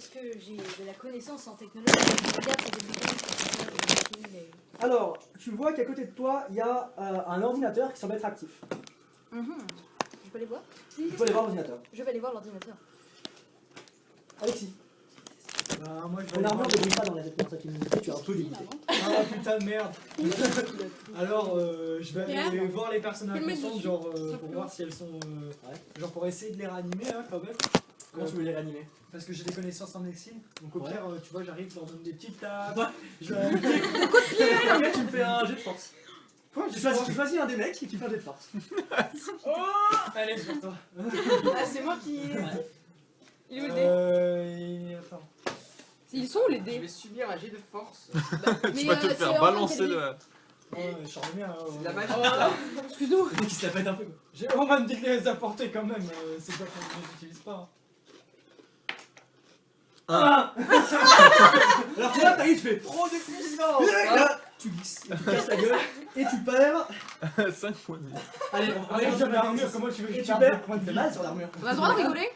parce que j'ai de la connaissance en technologie. Je regarde sur des vidéos. Alors, tu vois qu'à côté de toi, il y a un ordinateur qui semble être actif. Je peux aller voir? Tu peux aller voir l'ordinateur. Je vais aller voir l'ordinateur. Alexis, Bah, moi, je ton vais aller armure voir- ne brille pas dans la tête, ça qui me dit, tu es un peu limité. Ah putain de merde. Alors, je vais aller voir les personnes Quelle inconscientes, magie. genre pour voir si elles sont. Genre pour essayer de les réanimer, hein, quand même. Comment tu veux les réanimer? Parce que j'ai des connaissances en médecine. Donc au Ouais. pire, tu vois, j'arrive, je leur donne des petites tapes. Ouais. Je... Ok, tu me fais un jet de force. Quoi, Tu choisis un des mecs et tu fais un jet de force. Allez, sur toi. Ah, c'est moi qui. Il est où le dé Attends. Ils sont où les Je dés vais subir un jet de force. Tu vas te faire balancer de. Ouais, je suis bien. C'est de la magie. Excuse-nous. Le mec il se la pète un peu. On m'a dit de les apporter quand même. C'est pas qu'on ne les utilise pas. Alors tu vois, t'arrives, tu fais Trop de puissance. là, tu glisses, et tu casses la gueule et tu perds. 5 points de vie. Allez, on va aller Regarde sur l'armure, comment tu veux que Et je tu perde perds. des points de Tu fais vie? mal sur l'armure. On a le droit de rigoler?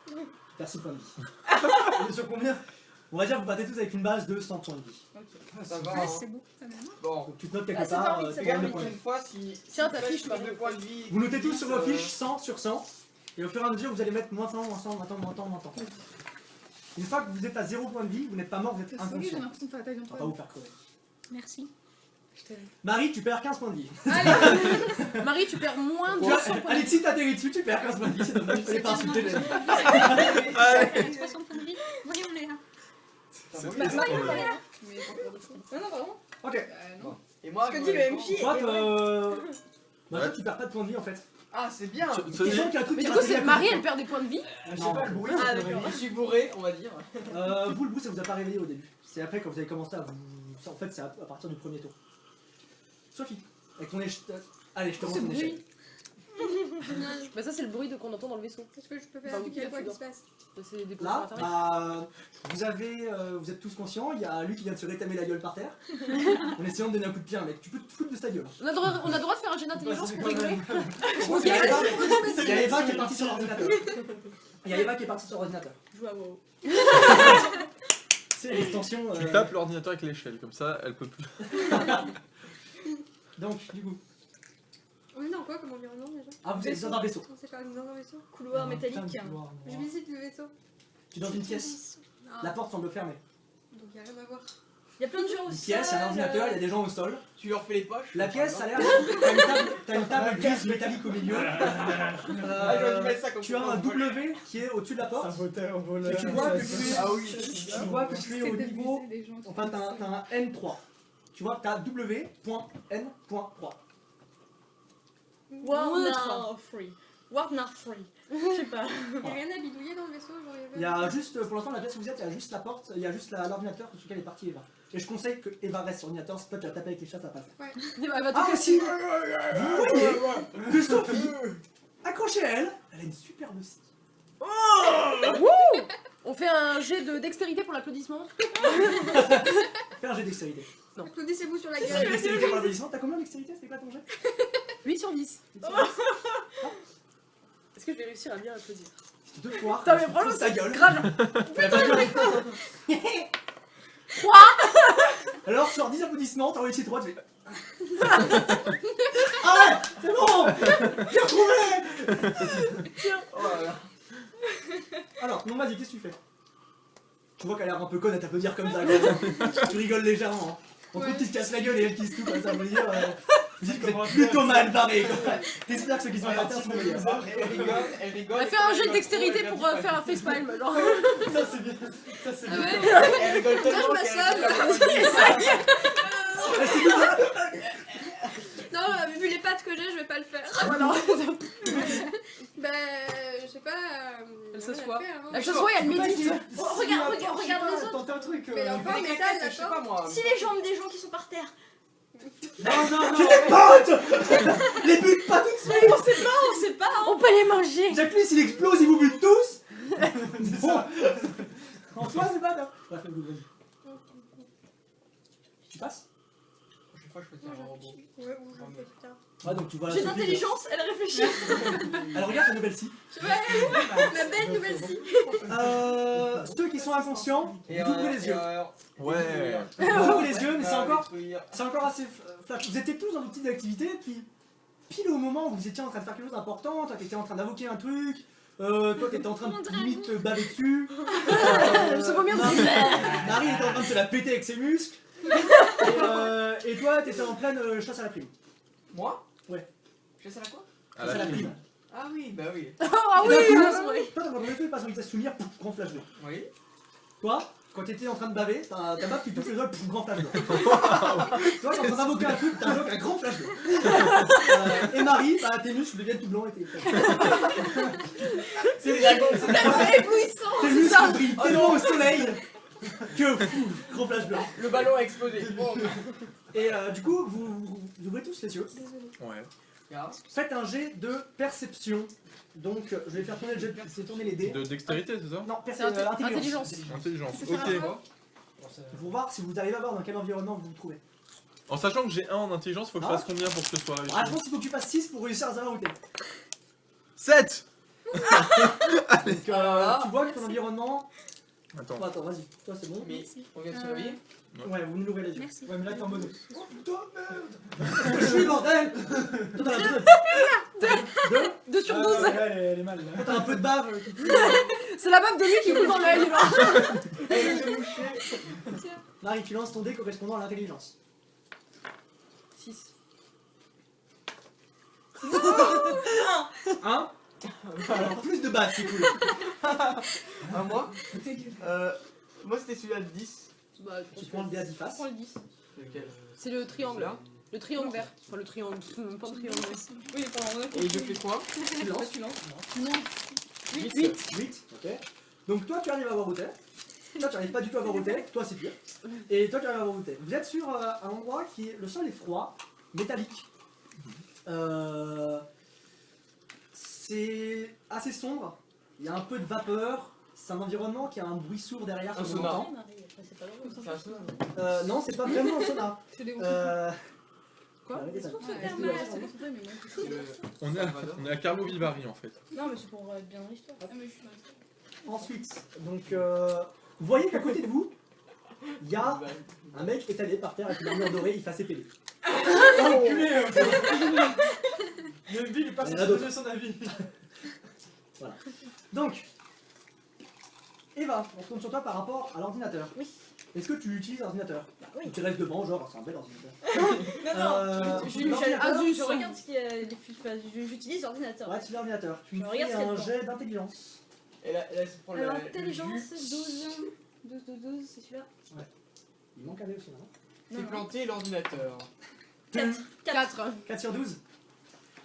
Tu perds 6 points de vie. Et sur combien? On va dire que vous partez tous avec une base de 100 points de vie. Ça va. Ouais, hein. c'est beau, ça va. Bon. Donc tu te notes Ah, quelque c'est pas part vite, tes c'est points pas de Regarde vie. une fois si. Tiens, si ta tu fiche, fais Marie. de points de vie. Vous notez tous sur vos fiches 100 sur 100. Et au fur et à mesure, vous allez mettre moins 100, moins 100, moins 100, moins 100, moins 100. Une fois que vous êtes à 0 point de vie, vous n'êtes pas mort, vous êtes C'est solide, j'ai inconscient. l'impression de faire la taille d'un On va pas toit. vous faire crever. Merci. Marie, tu perds 15 points de vie. Allez Marie, tu perds moins de Tu vois, 100 points de vie. Alexis t'atterrit dessus, tu perds 15 points de vie, c'est dommage, il fallait pas insulter les gens. 60 points de vie. Voyons les là. Ça vaut Bah, le Marie, coup. Marie. Mais Non, non, vraiment. Ok. non. Et moi, Ce que je dit vais le répondre. MJ. Toi, Ouais. toi, tu perds pas de points de vie en fait. Ah, c'est bien. T'es sûr qu'il y a un truc Mais qui du coup, raté c'est à Marie, côté. elle perd des points de vie. Je sais pas, le bruit, Ah, ça me d'accord. réveille. Je suis bourré, on va dire. Vous, le bout, ça vous a pas réveillé au début. C'est après quand vous avez commencé à vous. Ça, en fait, c'est à partir du premier tour. Sophie, avec ton échelle. Allez, je te rends C'est ton le échelle. bruit. Bah, ça, c'est le bruit qu'on entend dans le vaisseau. Est-ce que je peux Bah, faire oui, appliquer quoi bien qui se passe? C'est des positions Là, internet. vous êtes tous conscients, il y a lui qui vient de se rétamer la gueule par terre. En essayant de donner un coup de pied à un mec. Tu peux te foutre de sa gueule. On a le droit de faire un jet d'intelligence pour rigoler. Il y a Eva- il y a Eva qui est partie sur l'ordinateur. Il y a Eva qui est partie sur l'ordinateur. Joue à WoW. C'est l'extension. Tu tapes l'ordinateur avec l'échelle, comme ça elle peut plus. Donc, du coup. On est dans quoi comme environnement déjà? Ah, vous êtes dans un vaisseau. On s'est pas dans un vaisseau? Couloir Un métallique. putain de couloir Je noir. visite le vaisseau. Tu es dans une pièce. Ah, La porte semble fermée. donc y'a rien à voir. Il y a plein de gens au Une sol. pièce, il y a un ordinateur, il y a des gens au sol. Tu leur fais les poches. La pièce, ça a l'air. T'as une table grise métallique au milieu. Ah, j'aurais dû mettre ça comme Tu as un W qui est au-dessus de la Ça porte. votait un voleur. Et tu vois que tu es, Ah oui. tu vois que tu es au niveau. Des gens qui Enfin, t'as un N3. Tu vois que t'as W.N.3. Warner Free. Warner Free. Je sais pas. Y'a rien à bidouiller dans le vaisseau, genre Il y a juste, pour l'instant, la pièce où vous êtes, il y a juste la porte, il y a juste l'ordinateur sur lequel est partie Eva. Et je conseille que Eva reste sur l'ordinateur, si toi tu vas taper avec les chats, ça passe. Elle va tout Ah, casser. si Vous voyez que Sophie, accrochée à elle, elle a une superbe scie. On fait un jet de dextérité pour l'applaudissement. Fais un jet de dextérité. Applaudissez-vous sur la Fais un jet de gueule. dextérité pour l'applaudissement. T'as combien de dextérité? C'est quoi ton jet? 8 sur 10. Est-ce que je vais réussir à bien applaudir? C'est 2 fois. Putain, mais vraiment, sa gueule. grave. Alors, sur 10 applaudissements, t'as réussi 3, tu fais. Ah ouais, c'est bon. J'ai retrouvé. Oh là là. Alors, non, vas-y, qu'est-ce que tu fais? Tu vois qu'elle a l'air un peu conne à t'applaudir comme ça. Quoi. Tu rigoles légèrement. Hein. On trouve Ouais. qu'il se casse la gueule et elle qui se touche, ça veut dire. Vous êtes plutôt mal barré. T'espères que ceux qui sont à la terre sont meilleurs. Elle rigole. On va faire un jet de dextérité pour faire un facepalm. Genre. Ça c'est bien. Ça c'est Ah bien. ouais? Elle rigole tellement Touche ma qu'elle Non, vu les pattes que j'ai, je vais pas le faire. Voilà. Bah, je sais pas. Elle rien s'assoit. à faire, hein. Elle s'assoit et elle médite. Regarde les autres. Tente un truc. Mais enfin, fait métal, je sais pas moi. Si les jambes des gens qui sont par terre. Non. Tu les potes. Les bute pas toutes suite. On sait pas. On peut les manger. Jacques, s'il explose, il vous bute tous. C'est Bon. ça. En soi, c'est pas. Bref, vas-y. Tu passes? prochaine fois, je peux faire un robot. Ouais, ou je le fais plus tard. Ouais, donc tu vois la J'ai Sophie, l'intelligence, elle réfléchit. elle regarde la nouvelle scie. La belle nouvelle scie. Ceux qui sont inconscients, vous ouvrez les yeux. Ouais. Vous ouvrez les yeux, mais Ah, c'est encore assez flash. Vous étiez tous dans des petites activités, puis pile au moment où vous étiez en train de faire quelque chose d'important, toi t'étais en train d'invoquer un truc, toi t'étais en train de limite te baver dessus. Se vomir dessus. Marie était en train de se la péter avec ses muscles. Et toi t'étais en pleine chasse à la prime. Moi? Ouais. Je fais ça à quoi? À Chasse à la la prime. prime. Ah oui, bah oui. Ah Et oui, d'un coup, oui. toi t'as vraiment fait, passe en vitesse lumière, pouf, grand flash blanc. Oui. Toi, quand t'étais en train de baver, t'as ta baffe qui touche le sol, pouf, grand flash blanc. Toi t'es en train d'invoquer un truc, t'invoques un grand flash blanc. Et Marie, bah, tes muscles deviennent tout blancs et tes C'est des dragons. C'est éblouissant. tes muscles brillent tellement au soleil que pouf, grand flash blanc. Le ballon a explosé. Bon. Et du coup, vous ouvrez tous les yeux. Ouais. Regarde. Faites un jet de perception. Donc, je vais faire tourner le jet, c'est tourner les dés. De dextérité, c'est ça? Non, C'est intelligence. Intelligence. C'est ça, Ok. quoi. Pour voir si vous arrivez à voir dans quel environnement vous vous trouvez. En sachant que j'ai 1 en intelligence, faut que je Ah. fasse combien pour que ce soit réussi? Ah, je pense qu'il faut que tu fasses 6 pour réussir à savoir où t'es. 7. Donc, Alors là, tu vois que ton environnement. Attends. Bon, attends, vas-y, toi c'est bon. mais on vient de se réveiller. Ouais, vous nous ouvrez les yeux. Merci. Ouais, mais là t'es en mode. Oh putain, merde! Je suis bordel! Toi, t'as un peu- 2 sur Ah, 12. ouais, elle est mal là. toi, t'as un peu de bave. C'est la baffe de lui qui coule dans l'œil. Marie, tu lances ton dé correspondant à l'intelligence. 6. 1. Alors, plus de bave, c'est cool. Ah, moi? Moi c'était celui-là de 10. Bah, Tu prends le dé à 10 je faces. prends le 10. Lequel? C'est le triangle. Là. Le triangle vert. Enfin, le triangle. Même pas le triangle. Oui, pardon. Et je fais quoi? Tu lances. Non. 8. 8, ok. Donc toi tu arrives à voir où t'es. Toi tu arrives pas du tout à voir où t'es. Toi c'est pire. Et toi tu arrives à voir où t'es. Vous êtes sur un endroit qui est. Le sol est froid, métallique. C'est assez sombre. Il y a un peu de vapeur. C'est un environnement qui a un bruit sourd derrière. Un que vous sauna. entendez. C'est pas drôle. C'est un sauna. Non, c'est pas vraiment un sauna. C'est des Quoi arrêtez ça. C'est le- On est à Carlo Vivari en fait. Non, mais c'est pour être bien dans l'histoire. Ensuite, donc vous voyez qu'à côté de vous, il y a un mec étalé par terre avec une armure dorée, il fait assez péter. Enculé Le Bill est pas Il y en a censé d'autres. donner son avis. Donc, Eva, on se tourne sur toi par rapport à l'ordinateur. Oui. Est-ce que tu utilises l'ordinateur? Bah oui. Ou tu restes devant, genre, c'est un bel ordinateur. Je L'ordinateur, regarde ce qu'il y a. J'utilise l'ordinateur. ouais, c'est l'ordinateur. Tu Je me regarde fais ce qu'il y a un dedans. jet d'intelligence. Et là, c'est pour Alors, le intelligence, jus. 12, c'est celui-là. Il manque un dé aussi, non? C'est planter l'ordinateur. 4. 4 sur 12.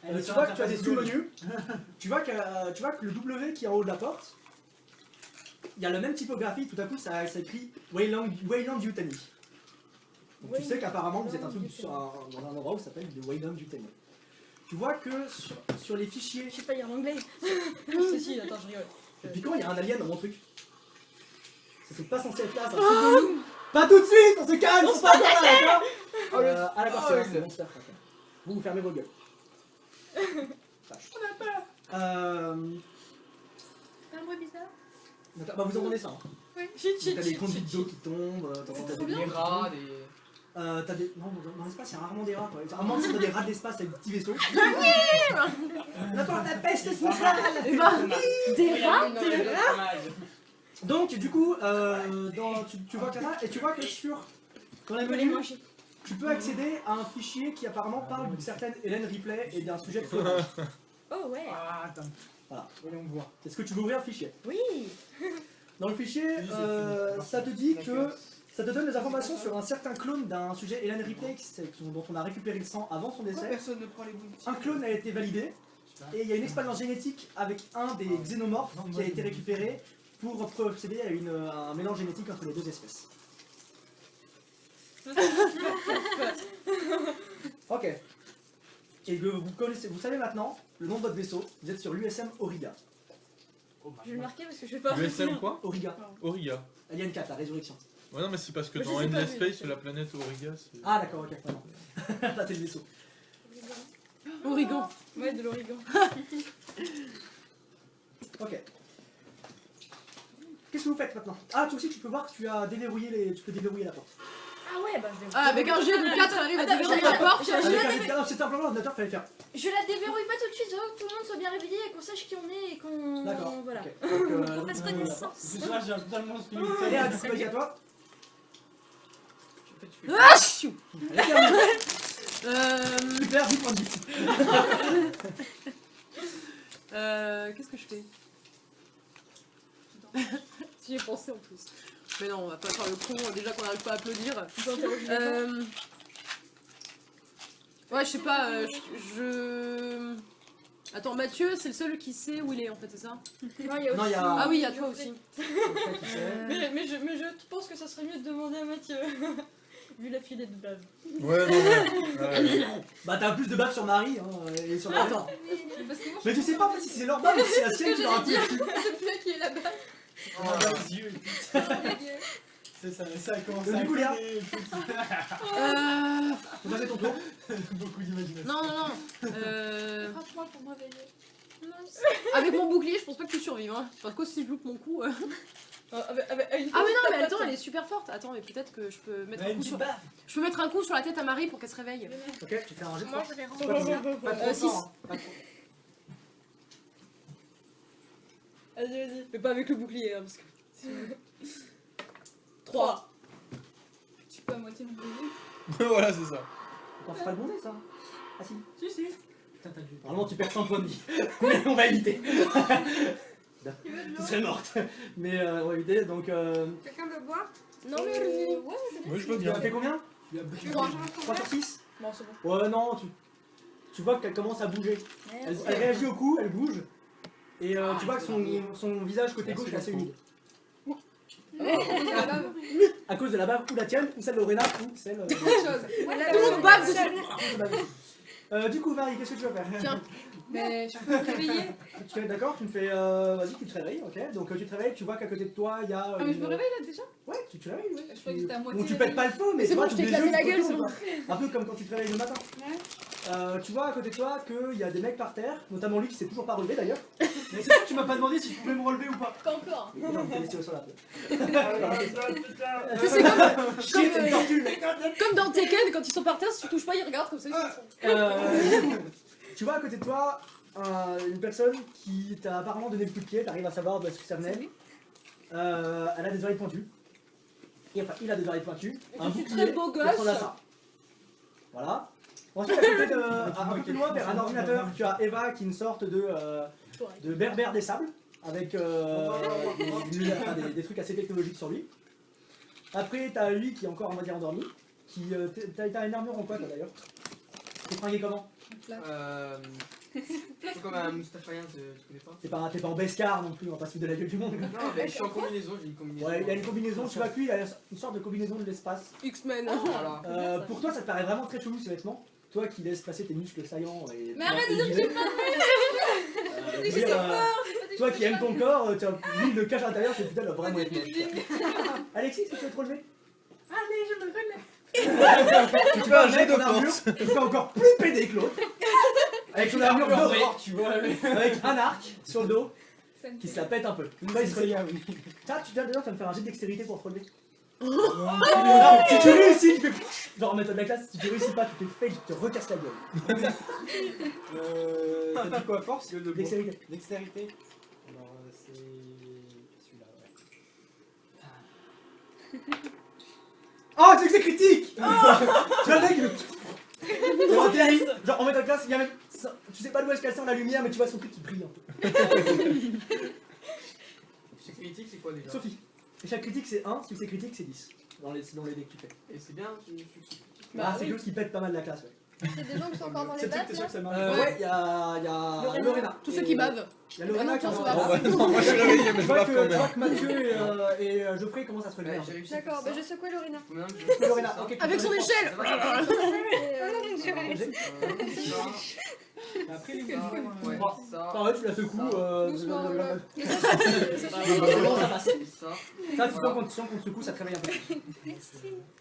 Elle est Tu sur vois que tu as des interface Google. sous-menus. tu vois que le W qui est en haut de la porte, il y a la même typographie, tout à coup ça écrit Wayland Yutani. Donc tu sais qu'apparemment vous êtes un truc dans un endroit où ça s'appelle le Wayland Yutani. Tu vois que sur les fichiers. Je sais pas lire l'anglais. Si, attends, je rigole. Et puis quand il y a un alien dans mon truc. Ça c'est pas censé être là, ça. Pas tout de suite, on se calme, on se pas là, d'accord? À la Oh, c'est le- c'est Monster Truck. Vous fermez vos gueules. Vache. C'est un bruit bizarre. D'accord, bah vous entendez ça. Hein. Oui. T'as des conduites d'eau qui tombent, t'entends trop des Des rats, des. t'as des. Non, dans l'espace, il y a rarement des rats. Quoi. Rarement, c'est des rats de l'espace avec des petits vaisseaux. On apporte la peste spatiale. Des rats. Donc, du coup, tu vois Clara, et tu vois que dans les menus, tu peux accéder à un fichier qui apparemment parle d'une certaine Hélène Ripley et d'un sujet de clonage. Oh ouais. Ah, attends. Voilà. Voyons voir. Est-ce que tu veux ouvrir le fichier? Oui. Dans le fichier, ça te dit que. Ça te donne des informations sur un certain clone d'un sujet Hélène Ripley dont on a récupéré le sang avant son Pourquoi décès. personne ne prend les boules? Un clone a été validé et il y a une expérience génétique avec un des xénomorphes qui a été récupéré pour procéder à un mélange génétique entre les deux espèces. Ok. Et que vous savez maintenant le nom de votre vaisseau, vous êtes sur l'USM Auriga. Je vais le marquer parce que je vais pas. USM quoi? Auriga, Auriga. Alien 4, la résurrection. Ouais, non, mais c'est parce que Moi, je dans sais pas, Endless mais- Space, la planète Auriga, c'est. Ah d'accord, ok. Vraiment. Là c'est le vaisseau. Origan. Ouais, de l'origan. Ok. Qu'est-ce que vous faites maintenant? Ah, toi aussi tu peux voir que tu as déverrouillé tu peux déverrouiller la porte. Ah ouais, bah je vais. Ah, avec un jet de 4, elle arrive à Attends, déverrouiller j'ai- la porte. Non, c'est simplement l'ordinateur, fallait faire. Je la déverrouille pas tout de suite, je veux que tout le monde soit bien réveillé et qu'on sache qui on est et qu'on. D'accord. Voilà. Ok. Donc, Qu'on fasse connaissance. C'est ça, j'ai totalement ce Léa, du coup, vas-y à toi. Ah, chou. Allez, termine. Euh, Tu perds 10 points de vie. Qu'est-ce que je fais? J'y ai pensé en plus. Mais non, on va pas faire le con, déjà qu'on n'arrive pas à applaudir. Ouais, je sais pas, je... Attends, Mathieu, c'est le seul qui sait où il est en fait, c'est ça? Non, il y a Non, il y a. Ah oui, il y a toi aussi. Mais je pense que ça serait mieux de demander à Mathieu. Vu la filée de bave. Ouais, non, ouais. Bah, t'as plus de baffe sur Marie hein, et sur la Attends. Parce que moi, Mais tu sais pas en fait si c'est leur baffe ou si c'est la sienne qui leur a pris. C'est le mec qui est là-bas. Oh, les yeux et tout. C'est ça, ça a commencé Donc, à du coup, Léa. couler et tout. Faut passer ton tour. Beaucoup d'imagination. Non, non, non. Frappe-moi pour me réveiller. Avec mon bouclier, je pense pas que tu survives. Hein. Parce que si je loupe mon coup. avec Ah, mais non, mais attends, elle est super forte. Attends, mais peut-être que je peux mettre un coup sur. Je peux mettre un coup sur la tête à Marie pour qu'elle se réveille. Ok, tu fais un jet de Moi, force. je vais Pas rentrer. trop, pas trop 6. fort, hein. Pas trop. Vas-y. Mais pas avec le bouclier, hein, parce que. 3. Tu peux à moitié me bouger. Voilà, c'est ça. Attends, c'est pas le bon dé ça. Ah si. Si. Putain, t'as dû. Normalement tu perds 100 points de vie. Mais on va éviter. Tu veux de Tu l'eau? serais morte. Mais on va éviter donc. Quelqu'un veut boire? Non, mais vas-y. Ouais, Moi, je veux Tu bien. as fait combien? Il a Tu veux manger un 3 sur 6? non, c'est bon. Ouais, non, tu vois qu'elle commence à bouger. Elle réagit au coup, elle bouge. Et tu vois que son visage côté gauche est assez humide. À cause de la bave ou la tienne, ou celle de Lorena, ou celle de... Tout le monde bave dessus. Du coup, Marie, qu'est-ce que tu vas faire? Tiens. Mais je peux me réveiller. Tu es d'accord, tu me fais. Vas-y, tu te réveilles, ok. Donc tu te réveilles, tu vois qu'à côté de toi, il y a. Ah, mais je me réveille là déjà? Ouais, tu te réveilles, ouais. Je croyais que j'étais à moitié. Bon, tu pètes pas le feu, mais C'est tu vois, bon, je tu t'ai les éclaté yeux la qui gueule, retournent, c'est bon. quoi. Un peu comme quand tu te réveilles le matin. Ouais. Tu vois à côté de toi qu'il y a des mecs par terre, notamment lui qui s'est toujours pas relevé d'ailleurs. Mais c'est ça que tu m'as pas demandé si je pouvais me relever ou pas. Pas encore. Non, t'es laissé au sol un peu. Tu sais, Shit, c'est une tortue. comme dans Tekken, quand ils sont par terre, si tu touches pas, ils regardent comme ça. Ils sont... Tu vois à côté de toi une personne qui t'a apparemment donné le coup de pied, t'arrives à savoir d'où est-ce que ça venait. Elle a des oreilles pointues. Enfin, il a des oreilles pointues. Un suis bouclier très beau qui ressemble à gosse. ça. Voilà. Ensuite, à côté de, un peu plus loin, vers un ordinateur, tu as Eva qui est une sorte de berbère des sables, avec des trucs assez technologiques sur lui. Après, t'as lui qui est encore, on va dire, endormi. T'as une armure en quoi, toi d'ailleurs? T'es fringué comment? C'est comme un Mustafarian, tu connais pas? T'es pas en Beskar non plus, on va pas se foutre de la gueule du monde. Non, mais je suis en combinaison, j'ai une combinaison. Ouais, il y a une combinaison, tu vois que lui, il a une sorte de combinaison de l'espace. X-Men. Voilà. Pour toi, ça te paraît vraiment très chelou ces vêtements. Toi qui laisses passer tes muscles saillants et. Mais arrête de dire que j'ai pas toi qui aimes ton corps, lui il le cache à l'intérieur, c'est putain, il doit vraiment être moche. Alexis, est-ce que tu veux te relever? Allez, je me relève. Tu fais un jet de armure, tu fais encore plus pédé que l'autre. Avec son armure dorée, tu vois, avec un arc sur le dos Ça me qui se fait- la pète un peu. Toi, il se c'est relève. oui. Ça, tu viens d'ailleurs, tu vas me faire un jet de dextérité pour te relever. Non, si tu réussis, tu fais genre méthode de la classe, si tu réussis pas, tu te fais, je te recasse la gueule. T'as dit quoi, force? Dextérité. Dextérité. Alors, c'est celui-là, ouais. Oh, c'est que c'est critique. Tu vois le mec, il atterrit, genre en méthode de classe, il y a même. Tu sais pas d'où est-ce qu'elle sort la lumière, mais tu vois son truc qui brille un peu. C'est critique, c'est quoi déjà? Sophie. Échec critique c'est 1, succès critique c'est 10. Dans les dés que tu fais. Et c'est bien, tu Ah, c'est l'autre qui pète pas mal la classe, ouais. C'est des gens qui sont encore dans les C'est sûr que battes t'es sûr là? que ça marche. Ouais, il y a Lorena. Tous ceux qui bavent. Il y a Lorena Ah non, qui toi, en ça va. va. Bon, bah, non, moi je suis réveillé, mais Je je vois bave quand que même. Mathieu et Geoffrey commencent à se relever. Ouais, j'ai réussi. D'accord, bah je secouais Lorena. Faut maintenant que Et Lorena, ok. tu Avec peux son aller échelle. Et, Après, les Ça, ouais, Bon. ça. Ah ouais, tu la secoues. Doucement, C'est ouais. bon, ça passe. Et ça. Ça, tu sens qu'on te secoue, ça te réveille un peu.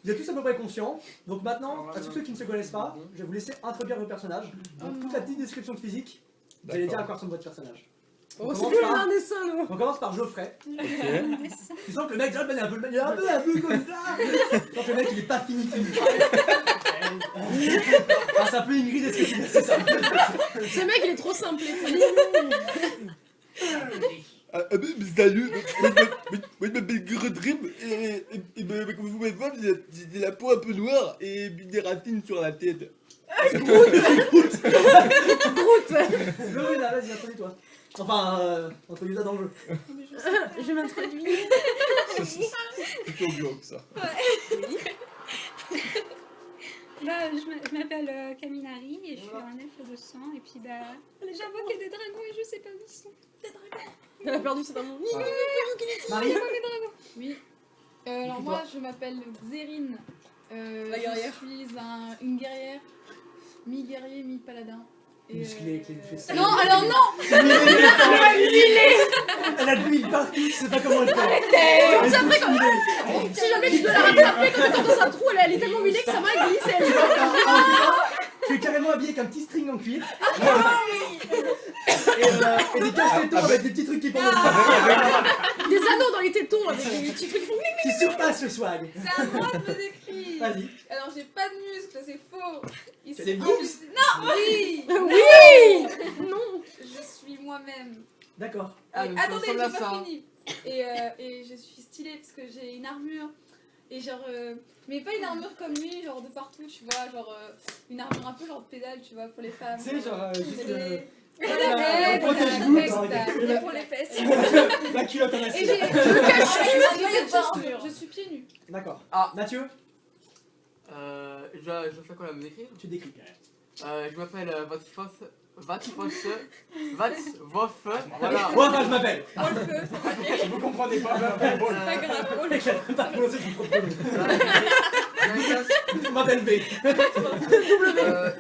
Vous êtes tous à peu près conscients. Donc maintenant, à tous ceux qui ne se connaissent pas, je vais vous laisser introduire vos personnages. Donc toute la petite description physique, vous allez dire à quoi ressemble votre personnage. Oh, On c'est commence lui, par- un dessin, nous. On commence par Geoffrey. Ok. Tu sens que le mec, déjà, il est un peu comme ça. Tu sens que le mec, il est pas fini. Ah, c'est un peu Ingrid, est-ce que tu c'est ça? Ce mec, il est trop simple. Salut, moi je m'appelle Gredrim et comme vous pouvez voir, j'ai la peau un peu noire et des racines sur la tête. Groot. Oui, là, vas-y, introduis-toi. Enfin, introduis-toi dans le jeu. Je m'introduis. C'est plutôt glauque ça. Bah, je m'appelle Kaminari et je suis un elfe de sang. Et puis, bah, j'invoque des dragons et je sais pas où ils sont. Des dragons. Elle a perdu ses amours. Marie. Oui. Alors Dis-toi. moi je m'appelle Xérine. La guerrière. Je suis une guerrière, mi-guerrier, mi-paladin. Et, Musclé, qui a une fesse. Non, alors non. Elle a de l'huile partout, je sais pas comment le faire. Comme ça, après, quand... si jamais tu dois la rattraper quand t'es dans un trou, elle est tellement huilée que sa main elle glisse et elle... Tu es carrément habillé avec un petit string en cuir. Et des cache-tétons avec des petits trucs qui pendent. Des anneaux dans les tétons avec des petits trucs qui font... Tu surpasses le swag. C'est à moi de me décrire. Vas-y. Alors j'ai pas de muscles, c'est faux. C'est des Non, boobs. non, oui. Oui. Non. Je suis moi-même. D'accord. Ah, Et donc ça attendez, ressemble à j'ai ça. pas fini. Et je suis stylée parce que j'ai une armure. Et genre, mais pas une armure comme lui, genre de partout, tu vois, genre une armure un peu genre de pédale, tu vois, pour les femmes. C'est genre juste C'est des- la Voilà, protège-gouttes, ouais, genre, ça, pour les fesses. la culotte en Et acier. j'ai un maillot de chaussures, je suis pieds nus. D'accord. Ah. Mathieu, Je fais quoi là, me décrire tu décris. Je m'appelle Vatsvoff, voilà. Moi, enfin, je m'appelle. Dans le feu, Vous comprenez pas, bon. pas grave. Oh, Je sais pas prononcer son propre nom. J'ai un casque, Je m'appelle V.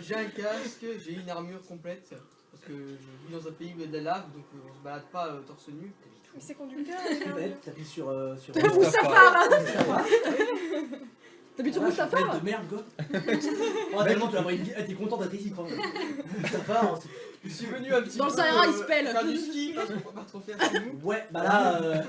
j'ai un casque, j'ai une armure complète. Parce que je vis dans un pays où il y a de la lave, donc on se balade pas torse nu. Mais c'est conducteur. T'appuies sur. Mustapha. Mustapha. T'habites sur Ah, Mustapha je suis bête de merde, quoi. Oh, tellement tu vas avoir une vie. T'es content d'être ici, quand même. Mustapha, Je suis venu un petit Dans le peu, Sahara, il se pèle. faire du ski parce qu'on peut pas trop faire chez nous. ouais, bah là.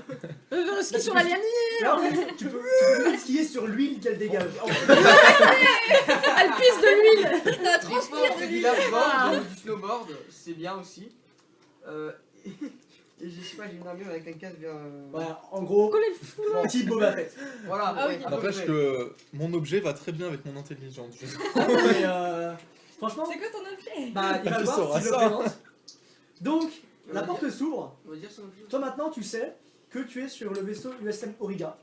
Le ski sur la liane. Là, en fait, tu peux même skier sur l'huile qu'elle dégage. Elle pisse de l'huile. Des fois, on fait du lave-board, du snowboard, c'est bien aussi. Et je sais pas, j'ai une armure avec un casque bien. Voilà, en gros, petit Boba Fett. Voilà, Ah oui. ouais, à peu N'empêche près. que mon objet va très bien avec mon intelligence. Mais franchement, C'est quoi ton objet? bah, il va Tu le voir sauras si je le ça. présente. Donc, la porte s'ouvre. On va dire son objet. Toi maintenant, tu sais que tu es sur le vaisseau USM Origa.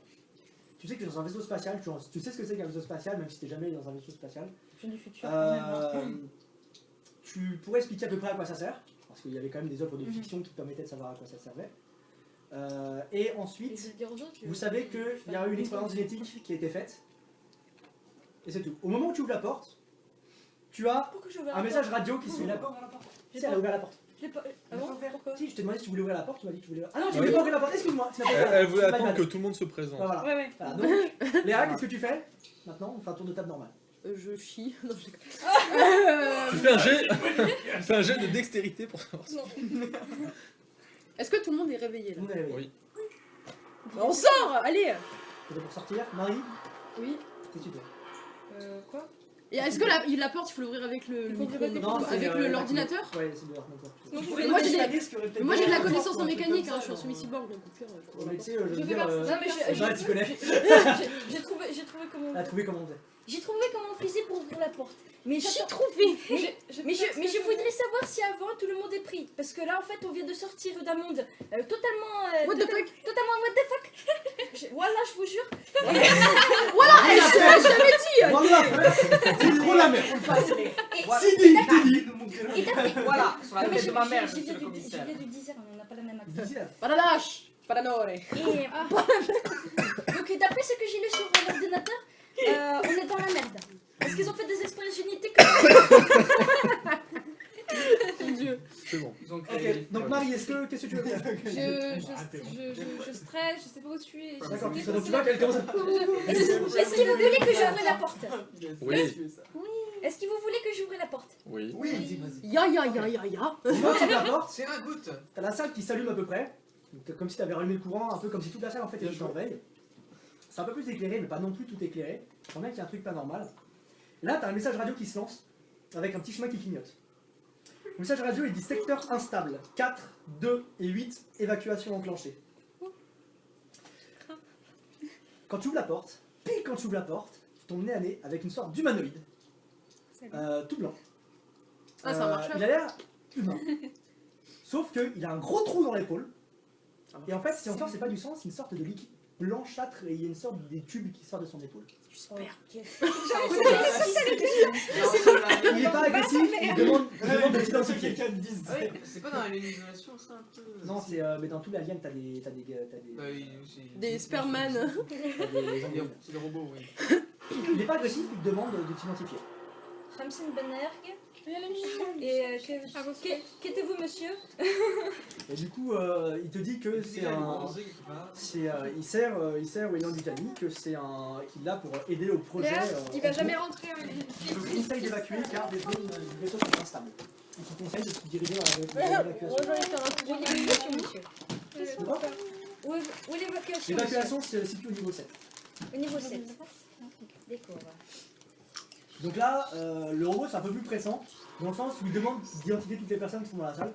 Tu sais que tu es dans un vaisseau spatial. Tu sais ce que c'est qu'un vaisseau spatial, même si tu n'es jamais dans un vaisseau spatial. Je suis du futur. Tu pourrais expliquer à peu près à quoi ça sert, parce qu'il y avait quand même des œuvres de fiction qui te permettaient de savoir à quoi ça servait. Et ensuite, vous savez qu'il y a eu une expérience génétique qui a été faite. Et c'est tout. Au moment où tu ouvres la porte, tu as Pourquoi j'ai ouvert un la message porte? radio qui se fait la porte. J'ai Si, elle a pas- ouvert la porte. Je l'ai pas. Ah bon? Pourquoi? Si, je t'ai demandé si tu voulais ouvrir la porte, tu m'as dit que tu voulais. Ah non, tu Oui. voulais pas ouvrir la porte, excuse-moi. tu n'as pas ouvert la Elle porte, voulait c'est my attendre bad. que tout le monde se présente. Bah, voilà. Ouais, ouais. Voilà, donc, Léa, qu'est-ce que tu fais? Maintenant, on fait un tour de table normal. Je chie. Non, je déconne. Tu fais un jet Tu fais un jet de dextérité pour savoir ça. Est-ce que tout le monde est réveillé là? On est réveillé. Oui. On sort. Allez. T'es pour sortir, Marie? Oui. Qu'est-ce que tu fais? Quoi? Et est-ce que la porte, il faut l'ouvrir avec le Il faut micro, ouvrir Non, c'est, avec l'ordinateur? Ouais, c'est de l'ordinateur. Donc, Tu vous pourrais faites- moi, j'ai des- imaginer qu'il y aurait peut-être Moi j'ai de la des connaissance portes ou en un truc mécanique, comme hein, ça, je suis un genre, semi-cyborg donc au pire. Ouais, mais tu sais, je Je veux fais dire, partie- non, mais Jean, tu connais. J'ai trouvé comment. Elle a trouvé comment on faisait. J'ai trouvé comment on faisait pour ouvrir la porte. Mais J'ai j'attends- trouvé. Mais je voudrais savoir si avant tout le monde est pris. Parce que là, en fait, on vient de sortir d'un monde totalement. What the fuck? Totalement what the fuck. Voilà, je vous jure. Voilà, je l'ai jamais dit! Voilà, c'est trop la merde. Et, Si dit, t'es dit. et t'as fait. Voilà, sur la Non, mais tête de ma mère, je monsieur viens le du commissaire. 10 ans, on n'a pas la même accent. Dis-y, là. Paradash! Paranore! Et donc d'après ce que j'ai lu sur l'ordinateur, on est dans la merde. Parce qu'ils ont fait des expériences génétiques. Qu'est-ce que tu veux faire? Je stresse, je sais pas où tu es. D'accord, tu vois qu'elle commence à... Est-ce que vous voulez que j'ouvre la porte? Oui. Est-ce que vous voulez que j'ouvre la porte? Oui. Oui, vas-y. Ya. Tu vois, tu la porte, C'est un goutte. t'as la salle qui s'allume à peu près. Donc, comme si t'avais rallumé le courant, un peu comme si toute la salle en fait était en veille. C'est un peu plus éclairé, mais pas non plus tout éclairé. Je sens bien qu'il y a un truc pas normal. Là, t'as un message radio qui se lance, avec un petit chemin qui clignote. Le message radio, il dit secteur instable. 4, 2 et 8, évacuation enclenchée. Quand tu ouvres la porte, pile quand tu ouvres la porte, tu tombes nez à nez avec une sorte d'humanoïde. Tout blanc. Ah, c'est un marcheur. Il a l'air humain. Sauf qu'il a un gros trou dans l'épaule. Et en fait, si on sort, c'est pas du sang, c'est une sorte de liquide blanchâtre et il y a une sorte des tubes qui sortent de son épaule. Il est pas agressif, il demande de t'identifier. Ah oui, c'est pas dans l'isolation ça un peu. Non, c'est mais dans tout l'alien, t'as des Oui, Des sperman. c'est le robot, oui. Il est pas agressif, il te demande de t'identifier. Ramsin Benerg. Et qu'êtes-vous, monsieur? Et du coup, il te dit que c'est un. Il sert Wayland Yutani, que c'est un. Qu'il l'a pour aider au projet. Il va jamais rentrer. Il te conseille d'évacuer car les zones du vaisseau sont instables. Il te conseille de se diriger vers l'évacuation. Où est l'évacuation, monsieur? D'accord. Où est l'évacuation? L'évacuation se situe au niveau 7. Au niveau 7. D'accord. Donc là, le robot c'est un peu plus pressant, dans le sens où il demande d'identifier toutes les personnes qui sont dans la salle,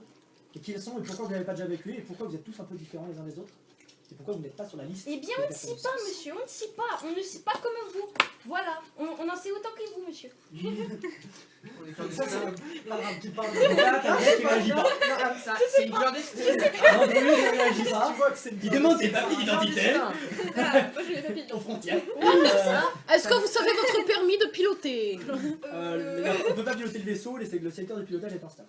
et qui elles sont, et pourquoi vous n'avez pas déjà évacué, et pourquoi vous êtes tous un peu différents les uns des autres, et pourquoi vous n'êtes pas sur la liste. Eh bien, on ne sait pas, monsieur, on ne sait pas. On ne sait pas comme vous. Voilà, on en sait autant que vous, monsieur. On est comme Ça, ça. c'est l'arabe qui parle. Donc là, t'as un mec qui réagit pas. C'est une clandestine. Non, lui, il réagit pas. Tu vois que c'est une Il demande tes papiers d'identité Moi j'ai les papiers. aux frontières. Est-ce que vous savez votre permis de piloter? On peut pas piloter le vaisseau, le secteur de pilotage est instable.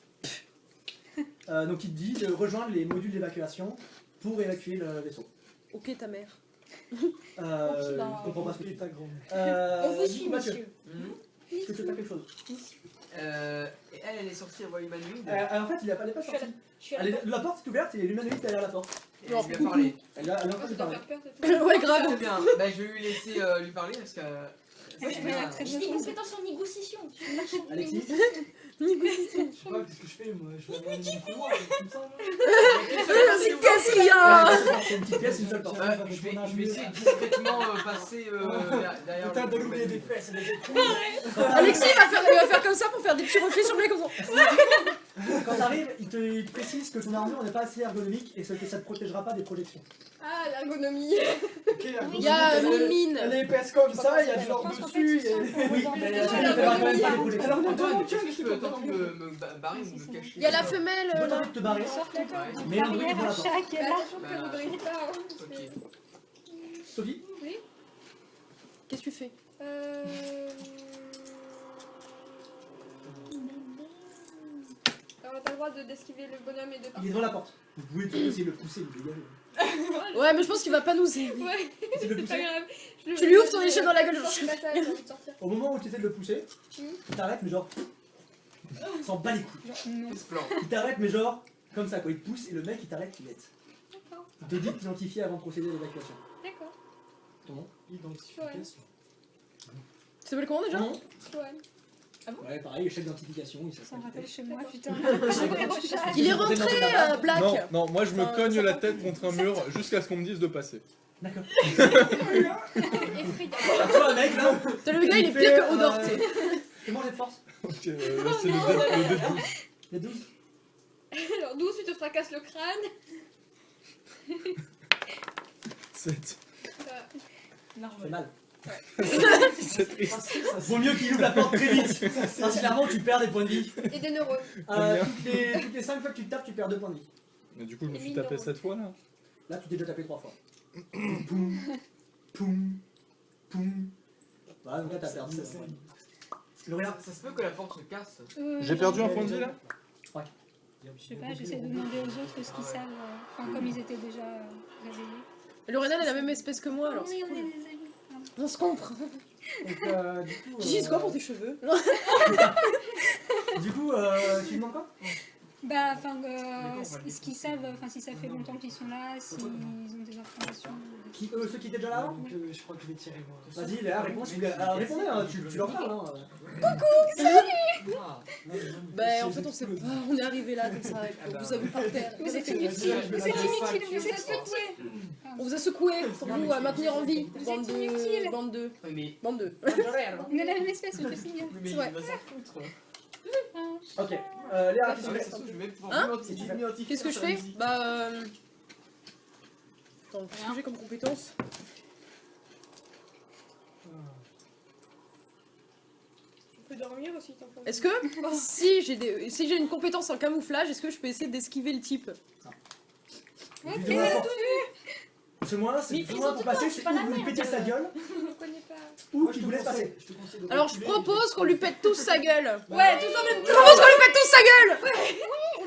Donc il te dit de rejoindre les modules d'évacuation pour évacuer le vaisseau. Ok, ta mère. Je comprends pas ce que tu ta grand. On vous du suit, coup, Mathieu, monsieur. est-ce que tu veux faire quelque chose? Et elle est sortie à voix humanoïde. En fait, elle n'est pas sortie. Je suis à la porte. La porte est ouverte et l'humanité est derrière la porte. Et elle lui a parlé. Elle est en train de Ça doit parler. faire peur, Ouais, grave. Très bien. Bah, je vais lui laisser lui parler parce que. J'ai des compétences en négociation. Je suis marchande de Alexis négociation. Je sais pas, qu'est-ce que je fais moi? Je vais aller dans le couloir, comme ça. Qu'est-ce qu'il y a? C'est une petite pièce, une seule porte. Je vais essayer de discrètement passer derrière. Putain, de l'oublier des fesses, elle est Alexis il va faire comme ça pour faire des petits reflets sur le mec comme ça. Quand t'arrives, il te précise que ton armure n'est pas assez ergonomique et que ça te protégera pas des projections. Ah, l'ergonomie. Il y a une mine. Elle est épaisse comme ça, il y a de l'or dessus. Oui, mais elle ne fera quand même pas des projections. Alors, Antoine, est-ce que je peux tenter de me barrer ou me cacher? Il y a la femelle. Tu peux tenter de te barrer, mais un bruit devant la porte. Mais attention qu'elle ne brille pas. Hein, parce Ok. que- Sophie, Qu'est-ce que tu fais? Alors t'as le droit d'esquiver le bonhomme et de il est partir. devant la porte. Vous pouvez toujours essayer de le pousser, vous dégagez. Ouais, mais je pense qu'il va pas nous aider. Ouais, Essayez de le c'est pas pousser. grave. Tu lui ouvres ton échelle dans la gueule. Je sors pas ça, j'ai envie de sortir. Au moment où tu essaies de le pousser, il t'arrête, mais genre. Il s'en bat les couilles. Il se plante. Il t'arrête, mais genre, comme ça, quoi. Il te pousse et le mec il t'arrête, il est. D'accord, Il te dit de t'identifier avant de procéder à l'évacuation. d'accord. Ton nom? Identification. Tu s'appelles comment déjà? Ton nom? Joanne. Ouais, pareil, échec d'identification, il Ça me s'appelle. rappelle chez moi, putain. Il est rentré, Black. Non, non, moi je me Enfin, cogne ça la va. tête contre un mur jusqu'à ce qu'on me dise de passer. D'accord. Effrayant. Tu vois, un mec là. T'as le gars, il est pire que Odor, tu sais. Comment j'ai de force? Ok, c'est le dé de 12. Il y a 12. Alors 12, tu te fracasses le crâne. 7. Ça fait mal. C'est triste. Vaut mieux qu'il ouvre la porte très vite. Sincèrement, tu perds des points de vie. Et des neurones. Toutes les 5 fois que tu te tapes, tu perds 2 points de vie. Mais du coup, je me Et suis mine tapé de 7 fois là. Là, tu t'es déjà tapé 3 fois. Poum, poum, poum. Voilà, donc là, t'as perdu. L'Auréa, Ça se peut que la porte se casse. J'ai perdu un point de vie là. Je sais pas, j'essaie de demander aux autres ce qu'ils savent. Enfin, comme ils étaient déjà réveillés. Lorena, elle est la même espèce que moi, alors. Oui, on est des amis. On se comprend. donc, Gigi, c'est quoi pour tes cheveux? du coup, tu demandes quoi? Bah, enfin, ce qu'ils savent, enfin, si ça fait longtemps qu'ils sont là, s'ils ont des informations. Ceux qui étaient déjà là avant? Donc je crois que je vais tirer moi. Vas-y, Léa, réponds. Répondez, hein, tu leur parles. Hein. Bah, en fait, on sait pas, on est arrivé là comme ça, on vous a vu par terre. Vous êtes inutile, vous êtes inutile, vous êtes secoué. On vous a secoué pour vous maintenir en vie. Vous Bande êtes inutile. de. Bande de. Oui, mais. Bande de. On est la même espèce, je te signale. Mais il Ouais. va s'en foutre. Ok, Léa, De qu'est-ce que tu toute fais? façon, je vais pouvoir Hein m'identifier. Qu'est-ce que je fais? Bah. Attends, qu'est-ce que j'ai comme compétence? Tu peux dormir aussi, t'en peux. Est-ce que si j'ai une compétence en camouflage, est-ce que je peux essayer d'esquiver le type? Parce que moi, c'est Mais plus loin pour passer, c'est pas où la vous lui merde. pétez sa gueule, Je connais pas. ou qu'il vous laisse passer. Je te conseille de Alors je reculer, propose qu'on lui pète tous sa gueule. Ouais, tous en même Je propose qu'on lui pète tous sa gueule.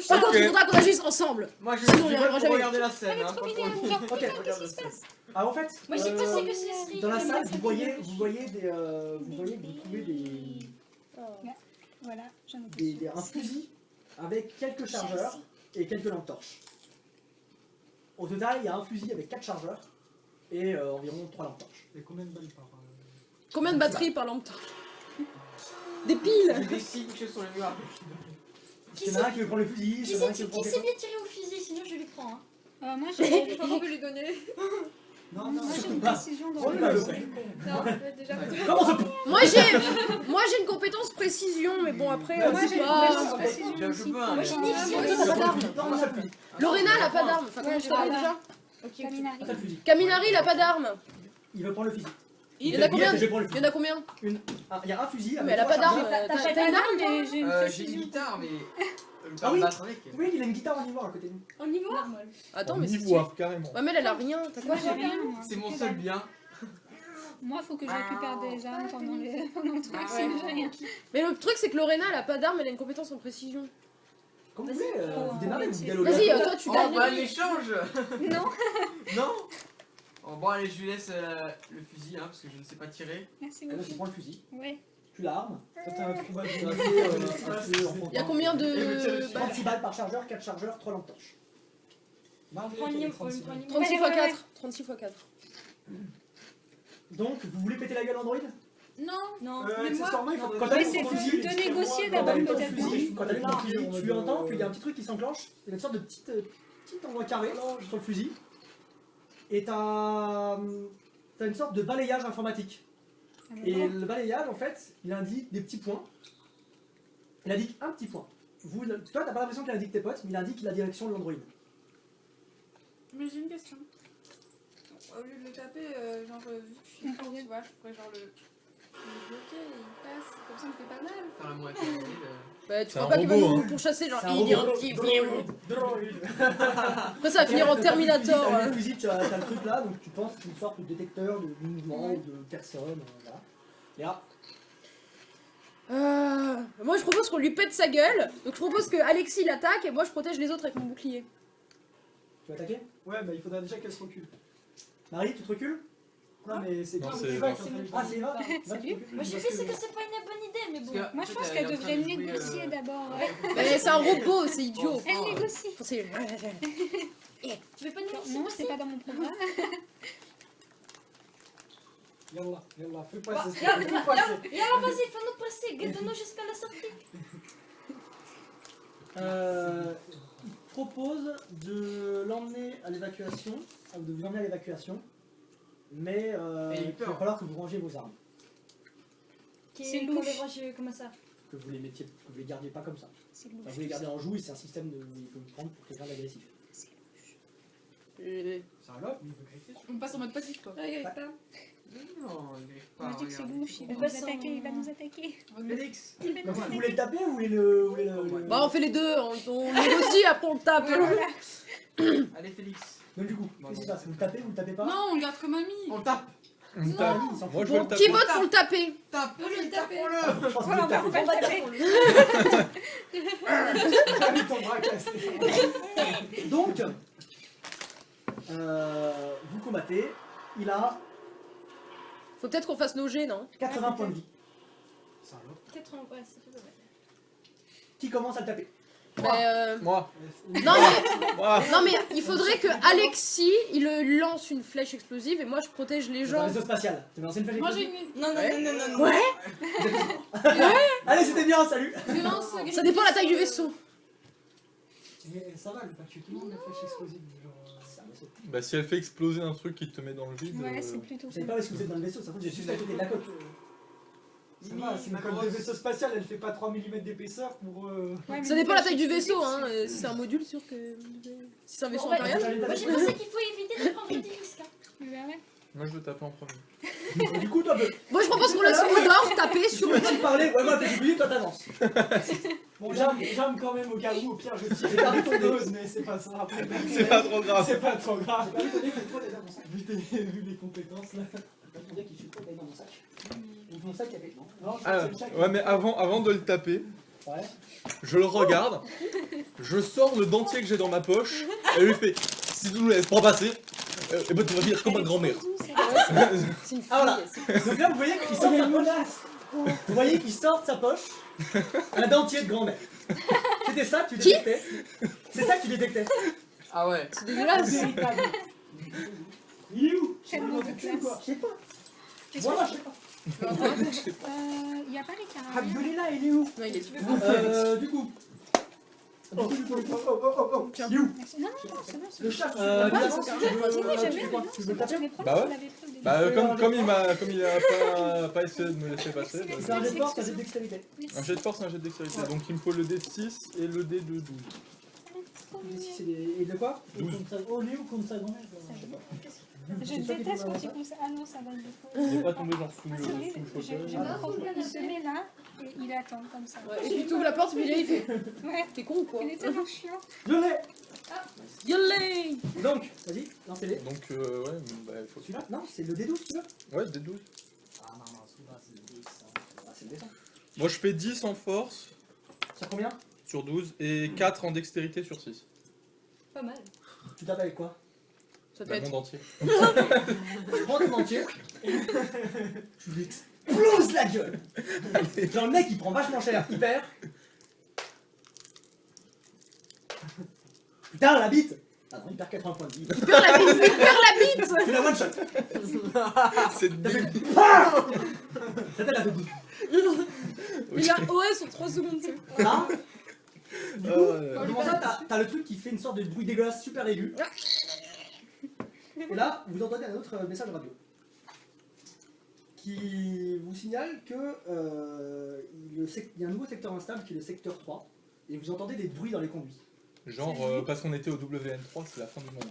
Par contre, Ok. il faudra qu'on agisse ensemble. Moi, je Sinon, on y vais arrivera jamais. regarder la scène. Hein, trop franchement. mignon, genre, Ok, regarde ce qui se passe. Ah, en fait, Moi, j'ai pensé que c'est Sri. dans la salle, vous voyez que vous trouvez Voilà, j'en ai un fusil avec quelques chargeurs et quelques lampes torches. Au total, il y a un fusil avec 4 chargeurs et environ 3 lampes torches. Et combien de balles par Combien de batteries par lampe torche? Des piles. J'ai des signes sur le mur. Il y en a un qui veut prendre le fusil, il Qui y en a un qui veut prendre sait bien tirer au fusil, sinon je lui prends. Hein. Moi, Je j'ai crois qu'on peut lui donner. Non, moi, j'ai surtout une pas. précision dans Oh, le là, le jeu. fait. Non, déjà. Comment ça peut? Moi j'ai une compétence précision, mais bon après. Moi, j'ai une pas- précision Je aussi. peux un. Moi, j'ai ni Ah, fusil, oui, ni ça pas prend d'arme. le fusil. Non, ça le fusil. Lorena elle a pas d'arme. Enfin, comment Ouais, je t'appelle j'ai déjà? Kaminari. Ça le fusil. Kaminari il a pas d'arme. Il veut prendre le fusil. Il y en a combien? Je vais prendre le Il y fusil. en a combien? Ah, il y a un fusil avec Mais elle a 3 pas d'arme. chargeurs. T'as T'as pas une d'arme, arme toi? J'ai une J'ai une précision. guitare, mais. Je Ah peux oui. me battre avec. Oui, il a une guitare en ivoire à côté de nous. On y va. Attends, En mais c'est. ivoire, carrément. Ouais, mais elle a rien. T'as quoi? Moi, j'ai rien, moi. C'est mon Que seul dalle. bien. Moi, faut que je récupère des armes pendant le truc, sinon j'ai rien. Mais le truc c'est que Lorena elle a pas d'arme, elle a une compétence en précision. Comme vous voulez, vous Oh, démarrez, vous vas-y. galopez. Vas-y, toi tu Oh, gagnes. bah, l'échange. Non, Non. Oh, bon, allez, je lui laisse le fusil, hein, parce que je ne sais pas tirer. merci Là, tu beaucoup. prends le fusil, Ouais. tu l'armes. Ça, t'as un combat de C'est assez Il y a combien de. 36 balles par chargeur, 4 chargeurs, 3 lampes torches. Marge, Prends une elle est ligne, prends 36 une balles. ligne. 36 x Ouais, ouais, 4. 36 x 4. Donc, vous voulez péter la gueule Android? Non, Non. Mais moi- Accessoirement, il faudrait Quand déjà t'as Mais mis c'est ton de- fusil, de négocier quand d'abord, t'as mis ton peut-être. fusil, quand t'as mis ton Non, fusil, en mode, tu entends qu'il y a un petit truc qui s'enclenche, il y a une sorte de petit endroit carré sur le fusil, et t'as une sorte de balayage informatique. Et le balayage, en fait, il indique des petits points. Il indique un petit point. Toi, t'as pas l'impression qu'il indique tes potes, mais il indique la direction de l'Android. mais j'ai une question. Au lieu de le taper, genre, vu que je suis fort, tu vois, je pourrais genre le bloquer et il passe, comme ça il me fait pas mal. Faire la moitié de Bah, tu C'est crois un pas qu'il va robot, nous hein. pourchasser, genre C'est un il est un robot. petit Droïde. Après, ça va finir en Terminator. T'as le fusil, t'as le truc là, donc tu penses que c'est une sorte de détecteur de mouvement ou de personne. Voilà. Et là, Moi, je propose qu'on lui pète sa gueule. Donc, je propose que Alexis l'attaque et moi, je protège les autres avec mon bouclier. tu vas attaquer? Ouais, bah il faudrait déjà qu'elle se recule. Marie, tu te recules? Non, mais c'est Non, qui c'est qui Eva. va qui est en train de Ah, c'est Eva? Salut. Moi je sais que c'est pas une bonne idée, mais bon. Moi, je pense qu'elle devrait négocier d'abord. Mais c'est un robot, c'est idiot. Elle négocie. Enfin, c'est- Tu veux pas nous Non, c'est pas dans mon programme. Yallah, yallah, fais passer. Yallah, Fais passer. Yallah, vas-y, fais-nous passer, guide-nous jusqu'à la sortie. Il propose de l'emmener à l'évacuation, de vous emmener à l'évacuation, mais Et il il va peur. falloir que vous rangiez vos armes, C'est Qu'on louche. les range comment ça? que vous les mettiez, que vous les gardiez pas comme ça. C'est Enfin, louche. vous les gardez en joue et c'est un système de, il faut le prendre pour quelqu'un d'agressif. C'est un lock, mais il veut griffer. On passe en mode passif quoi. Ah, il arrive pas. Non, il griffe pas. Moi, je dis que c'est regarde. louche. Il va Mais nous pas sans- attaquer, il va nous attaquer. Félix. Il va Donc nous vous voulez attaquer. le taper ou vous voulez le... Bah, on fait les deux, on négocie, après on le tape. Allez, Félix. Donc du coup, qu'est-ce qui se passe? Vous le tapez, vous le tapez pas? Non, on le garde comme ami. On le tape. On Ah, tape. oui, il s'en fout. Moi, je veux Bon, le taper. qui vote pour le taper? Tape. On le taper. Tapons-le. Je pense que Voilà, vous on le va tapez. taper. Avec ton bras cassé. Donc, vous combattez, il a Faut peut-être qu'on fasse nos jets, non? 80 points de vie. C'est un lock. 80, ouais, ça fait pas mal. Qui commence à le taper? Moi. Non mais il faudrait que Alexis il lance une flèche explosive et moi je protège les Dans un gens. vaisseau spatial. Tu veux lancer une flèche Moi j'ai explosive? une Non, non, non, non, non. Ouais. Allez, c'était bien, salut. violence. Ça dépend de la taille du vaisseau. Mais ça va, le pack tout le monde, la flèche explosive. Genre, C'est un vaisseau. Bah si elle fait exploser un truc qui te met dans le vide. Ouais, c'est plutôt Vous ça. savez pas où est-ce que vous êtes dans le vaisseau, ça fait que j'ai juste à côté de la coque. ça va, c'est une coque de vaisseau spatial, elle fait pas 3 mm d'épaisseur pour. Ouais, mais Ça dépend de la taille du flèche vaisseau, explosive, hein. Si c'est un module, sûr que. Si c'est un vaisseau Bon, ouais, impérial. Moi j'ai pensé qu'il faut éviter de prendre des risques. Bah ouais. Moi je veux taper en premier. Du coup, toi, Moi je propose qu'on laisse Odor taper tu sur veux tu parler, ouais, moi, fais du bruit, toi, t'avances. Bon, j'aime quand même au cas où, au pire je tire. J'ai perdu ton dose, mais c'est pas ça après. C'est pas trop grave. C'est pas trop grave. J'ai perdu ton nez, pourquoi t'es dans mon sac? Vu les compétences là. J'ai pas demandé qui je suis, pourquoi t'es dans mon sac? Ou mon sac, il y avait. Non, Non, je Ah, c'est le chat qui- ouais mais avant de le taper, Ouais. je le regarde, je sors le dentier que j'ai dans ma poche, et lui fais si tu nous laisses pas passer, et ben tu vas vivre comme ma grand-mère. C'est une Ah, voilà. fille. Donc là, vous voyez qu'il sort de sa poche. Vous voyez qu'il sort de sa poche un dentier de grand-mère. C'était ça que tu détectais? C'est ça que tu détectais? Ah ouais. C'est dégueulasse. Véritable. Il est où? Quel mot de classe. Je sais pas. Qu'est-ce Voilà, que je sais pas. il y a pas les carabins. Abdullah, il est où? Non, il est Du coup. Oh. Il est où? Non, non, c'est bon, c'est Le bon. chat. Ouais, D'avance, c'est tu veux- bon. Oui, j'avais tu veux vu, quoi? non, Tu veux c'est le bon, taper? j'avais pris, Bah ouais. je l'avais pris au début. Bah comme il a pas essayé de me laisser passer, bah, C'est un jet de force, un jet de dextérité. un jet de force et un jet de dextérité, Ouais. donc il me faut le dé de 6 et le dé de 12. Et de quoi? 12. Oh, Léo contre sa grand-mère. Je déteste quand il pousse. Ah non, ça va le Il est pas tombé genre sous Ah, le c'est horrible. fauteuil. J'aime pas trop. Il se met là et il attend comme ça. Et puis tu ouvres la porte, puis là il fait. Ouais, T'es con ou quoi? il est tellement chiant. Je l'ai. Yolé. Donc, vas-y, lancez-les. Donc ouais, bah il faut... Celui-là? Non, c'est le D12, tu veux? Ouais, dé 12. Ah non, celui-là, c'est le D12. Ah, c'est le D100. Moi je fais 10 en force Sur combien? sur 12 et 4 en dextérité sur 6. Pas mal. Tu tapes avec quoi? Ça peut Bah, être. monde entier. Tu prends ton entier. Tu lui exploses la gueule. Genre le mec il prend vachement cher, il perd. Putain la bite. Ah non, il perd 80 points de vie. Il perd la bite. Il perd la bite. Tu la one shot. C'est T'as fait débile. Ça t'a fait bout. Il a OS en 3 secondes. c'est- Là, du coup, Euh, comment ça t'as le truc qui fait une sorte de bruit dégueulasse super aigu. Et là, vous entendez un autre message radio qui vous signale que il y a un nouveau secteur instable qui est le secteur 3 et vous entendez des bruits dans les conduits. Genre parce qu'on était au WN3, c'est la fin du monde.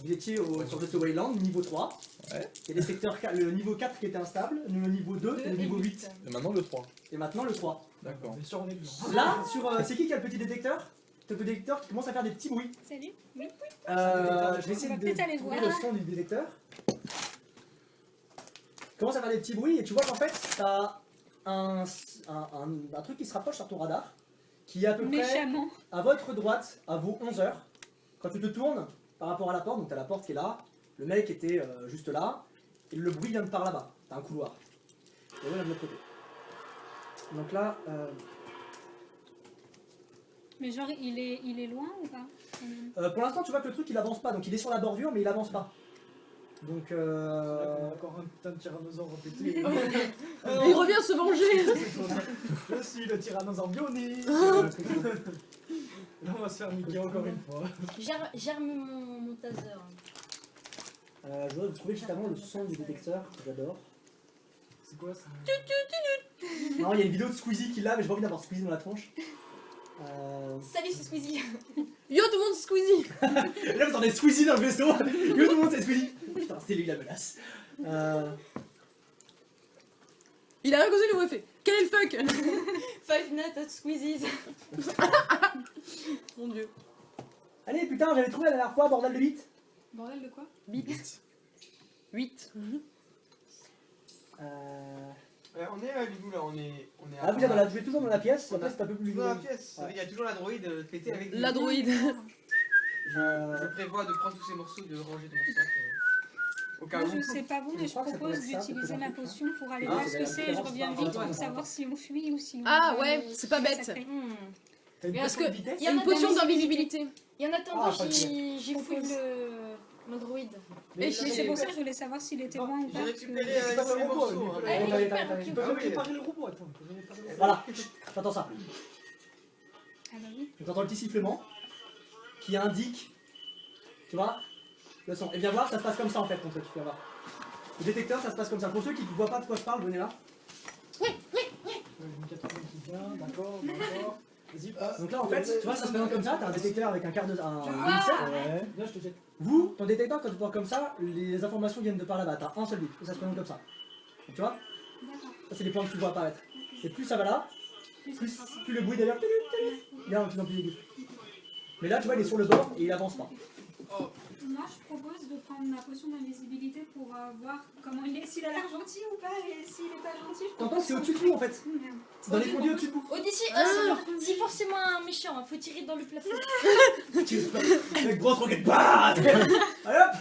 Vous étiez sur le Wayland, niveau 3. Ouais. Il y a des secteurs, le niveau 4 qui était instable, le niveau 2 et le niveau 8. Et maintenant le 3. Et maintenant le 3. D'accord. Bien sûr, on est dedans. Là, c'est qui a le petit détecteur? Le petit détecteur qui commence à faire des petits bruits. Salut. Oui. Je vais essayer On va de peut-être aller trouver voir. le son du détecteur. Il commence à faire des petits bruits et tu vois qu'en fait, t'as un truc qui se rapproche sur ton radar qui est à peu près Méchamment. à votre droite, à vos 11 heures. Quand tu te tournes par rapport à la porte, donc t'as la porte qui est là, le mec était juste là, et le bruit vient de par là-bas. T'as un couloir. Et voilà de l'autre côté. Donc là, Mais genre, il est loin ou pas quand même pour l'instant, tu vois que le truc il avance pas, donc il est sur la bordure, mais il avance pas. Donc, Encore un putain de tyrannosaure répété. Il revient se venger. Je suis le tyrannosaure bionique. Là, on va se faire niquer encore une fois. Germe mon taser. je dois trouver juste avant le son du détecteur, que j'adore. C'est quoi ça? Non, il y a une vidéo de Squeezie qui l'a, mais j'ai pas envie d'avoir Squeezie dans la tronche. Salut, c'est Squeezie. Yo tout le monde Squeezie. Et là, vous entendez Squeezie dans le vaisseau. Yo, tout le monde, c'est Squeezie. Putain, c'est lui la menace. Il a rien causé, le fait. Quel est le fuck? Five Nights at Squeezie's. Mon dieu. Allez, putain, j'avais trouvé la dernière fois, bordel de 8. Bordel de quoi? Bit. 8. On est avec vous là, on est Ah, vous êtes toujours dans la pièce, la pièce est un peu plus toujours dans la pièce. Ouais. Il y a toujours la droïde qui était avec nous. La droïde. Je prévois de prendre tous ces morceaux, de ranger dans mon sac. Au cas Moi, où. je sais pas vous, mais je crois que ça propose pourrait être ça, d'utiliser peut-être ma un truc, potion pour aller Ah, voir c'est ce que la c'est et je différence reviens par vite rapport à pour ça. savoir si on fuit ou si on. Ah ouais, c'est pas bête. T'as une Parce potion de que- vitesse Il y en Une a potion dans- d'invisibilité. Et en attendant, Ah, pas de j'ai fouillé l'android. Mais C'est pour ça que je voulais savoir s'il était loin ou pas. J'ai parce que- récupéré C'est pas tous le les robot, morceaux. lui, hein. peut- Allez, t'as- hyper, t'as- ok. Tu peux Ah oui. réparer le robot, attends. tu peux réparer le robot. Voilà, t'entends ça. Ah bah oui. T'entends le petit sifflement qui indique, tu vois, le son. Et viens voir, ça se passe comme ça en fait ton truc, viens voir. Le détecteur, ça se passe comme ça. Pour ceux qui ne voient pas de quoi je parle, venez là. Une 80 qui vient, d'accord. Vas-y, passe. Donc là en fait, tu vois, ça se présente comme ça, t'as un détecteur avec un quart de... un Ouais, viens, je te jette. Vous, ton détecteur, quand tu vois comme ça, les informations viennent de par là-bas. T'as un seul bit, et ça se présente comme ça. Donc, tu vois, D'accord. ça c'est les points que tu vois apparaître. Et plus ça va là, plus le bruit derrière, il y a un plus en plus aigu. Mais là, tu vois, il est sur le bord et il avance pas. Moi, je propose de prendre ma potion d'invisibilité pour voir comment il est, s'il a l'air gentil ou pas, et s'il est pas gentil. je T'entends, propose c'est qu'on- au-dessus de vous en fait. Merde. Dans les conduits au-dessus de vous. Odyssey, c'est forcément un méchant, hein, faut tirer dans le plafond. Avec grosse roquette. Bah allez hop.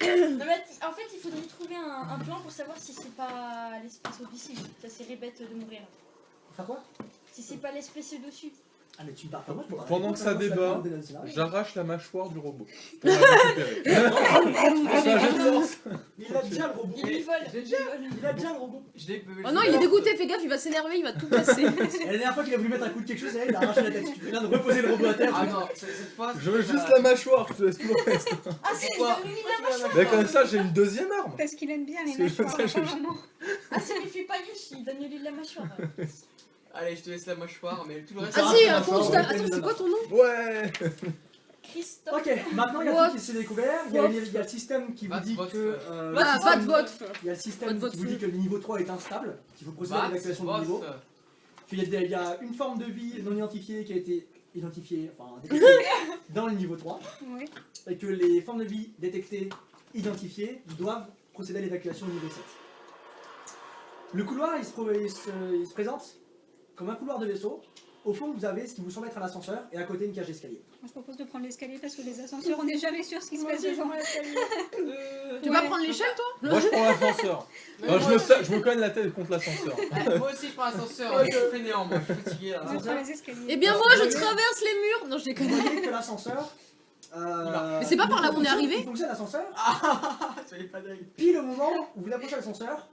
Non, mais en fait, il faudrait trouver un plan pour savoir si c'est pas l'espèce au-dessus. Ça serait bête de mourir. Faire quoi? Si c'est pas l'espèce au-dessus. Ah mais tu pars pas moi, je me Pendant que ça débat, Oui. j'arrache la mâchoire du robot. Pour la récupérer. C'est un jet de force. Il a déjà le robot. Il vole. J'ai Il vole. Il a déjà le robot. Je l'ai Oh non, il est dégoûté, fais gaffe, il va s'énerver, il va tout casser. Et la dernière fois qu'il a voulu mettre un coup de quelque chose, il a arraché la tête. Tu fais bien de reposer le robot à terre. Ah non, cette fois. Je veux juste la mâchoire, je te laisse tout le reste. Ah, c'est Pourquoi il a mis la mâchoire. Mais comme ça, j'ai une deuxième arme. Parce qu'il aime bien les C'est mâchoires, ça, je- apparemment. Ah, c'est lui fait pas riche, il donne lui de la mâchoire. Allez, je te laisse la mâchoire, mais tout le reste. Ah, Ah si, la attends, mâchoire, attends, c'est quoi ton nom? Ouais. Christophe. Ok, maintenant il y a What? tout qui s'est découvert. Il y a le système qui vous dit Votre- que. Bah, le va système- de votre feu. Il y a le système Votre qui vous dit que le niveau 3 est instable, qu'il faut procéder à Bat, l'évacuation du boss. niveau. Il y a une forme de vie non identifiée qui a été identifiée, enfin détectée dans le niveau 3, Oui. et que les formes de vie détectées, identifiées, doivent procéder à l'évacuation du niveau 7. Le couloir, il se présente comme un couloir de vaisseau. Au fond, vous avez ce qui vous semble être un ascenseur, et à côté une cage d'escalier. Moi, je propose de prendre l'escalier parce que les ascenseurs, on n'est jamais sûr ce qui se passe devant. Tu vas prendre l'échelle, toi? Moi, je prends l'ascenseur. Enfin, je me cogne la tête contre l'ascenseur. Moi aussi, je prends l'ascenseur. Je suis fainéant, moi. Je suis fatigué là. Je prends les escaliers. Eh bien, moi, je traverse les murs. Non, je Vous déconne. voyez que l'ascenseur... Mais c'est pas par là qu'on est arrivé? Il fonctionne l'ascenseur, Soyez pas dingue. pile au moment où vous approchez l'ascenseur,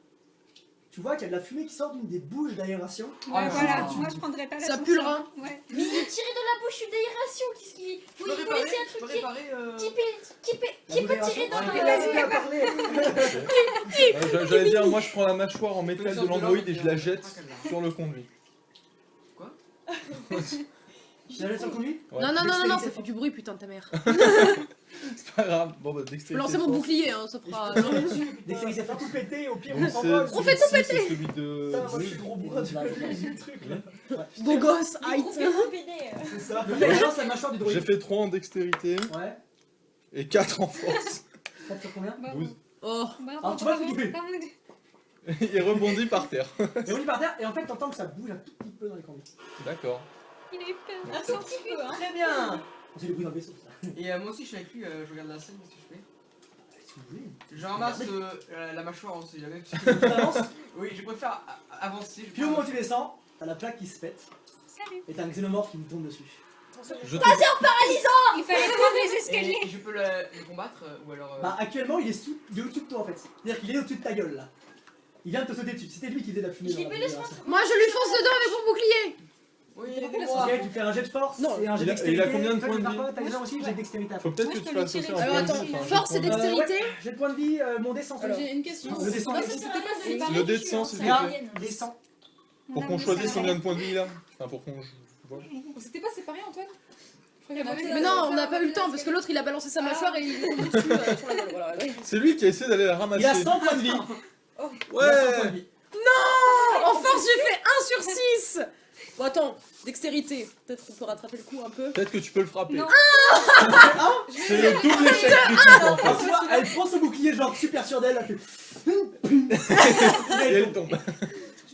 tu vois qu'il y a de la fumée qui sort d'une des bouches d'aération. Ouais, Ah, voilà, non. moi je prendrais pas Ça l'ascenseur. pue le rein. Ouais. Mais il est tiré de la bouche d'aération, qu'est-ce qu'il. Je Faut peux il faut réparer, laisser un je peux truc réparer. qui peut tirer dans Ouais, le. vas-y, parler. J'allais dire, moi, je prends la mâchoire en métal de l'android et je la jette sur le conduit. Tu la jettes sur le conduit? Ouais. Non, non, non, non, non, ça fait du bruit, putain de ta mère. C'est pas grave. Bon, bah, Je dextérité. peux lancer mon force. bouclier, hein, ça fera. Dextérité Ça fait tout péter, au pire Oui, on s'envole. On fait tout péter. C'est celui de. Putain, moi je suis gros bourrin du truc là. Beau gosse, Il height. est pédé. C'est ça. Donc là, il lance la mâchoire du droïde. J'ai fait 3 en dextérité Ouais. et 4 en force. Ça te fait combien? Bravo. 12. Oh. Bravo, Alors, tu vois ce bravo, qu'il fait. bravo. Il rebondit par terre. Et on y par terre, et en fait, t'entends que ça bouge un tout petit peu dans les conduits. D'accord. Il a eu peur. Un tout petit peu, hein. Très bien! C'est le bruit dans le vaisseau, ça. Et moi aussi, je suis avec lui. Je regarde la scène. Qu'est-ce que je fais? Si vous voulez. Je ramasse la mâchoire, on sait jamais. Tu avances, Oui, je préfère avancer. puis au moment où tu descends, t'as la plaque qui se pète, Salut. et t'as un xénomorphe qui nous tombe dessus. Je te... Il fallait prendre les escaliers. Et je peux le combattre ou alors. Bah, actuellement, il est au-dessus de toi en fait. C'est-à-dire qu'il est au-dessus de ta gueule là. Il vient de te sauter dessus. C'était lui qui faisait la fumée. Je dans l'ai la laisse génération. Moi, je lui fonce dedans avec mon bouclier. Oui, aidez-moi. Ok, tu fais un jet de force Non. et un jet Il a- dextérité. il a combien de Toi, points tu de pars vie pas, t'as déjà aussi, j'ai dextérité à Faut faire. peut-être Moi, que je tu peux fasses lui aussi un tirer Alors point de attends, vie, enfin, force et un point de vie. dextérité. Ouais, j'ai le point de vie, mon descend. Alors, J'ai une question. Le descend. Non, ça sert à rien de séparer Le les descend, filles, s'il hein, te c'est plaît. alien. Descend. Pour qu'on choisisse combien de points de vie là. Enfin, pour qu'on. Voilà. On s'était pas séparés, Antoine? Mais non, on n'a pas eu le temps parce que l'autre il a balancé sa mâchoire et il tombe dessus sur la gueule. Voilà. C'est lui qui a essayé d'aller la ramasser. Il a 100 points de vie. Oh. Il a 100 points de Ouais. vie. En force, j'ai fait 1 sur 6. Bon, attends, dextérité. Peut-être qu'on peut rattraper le coup un peu. Peut-être que tu peux le frapper. Non. C'est le double échec critique en Alors, fait. tu vois, elle prend son bouclier genre super sûr d'elle, elle fait. Et elle tombe.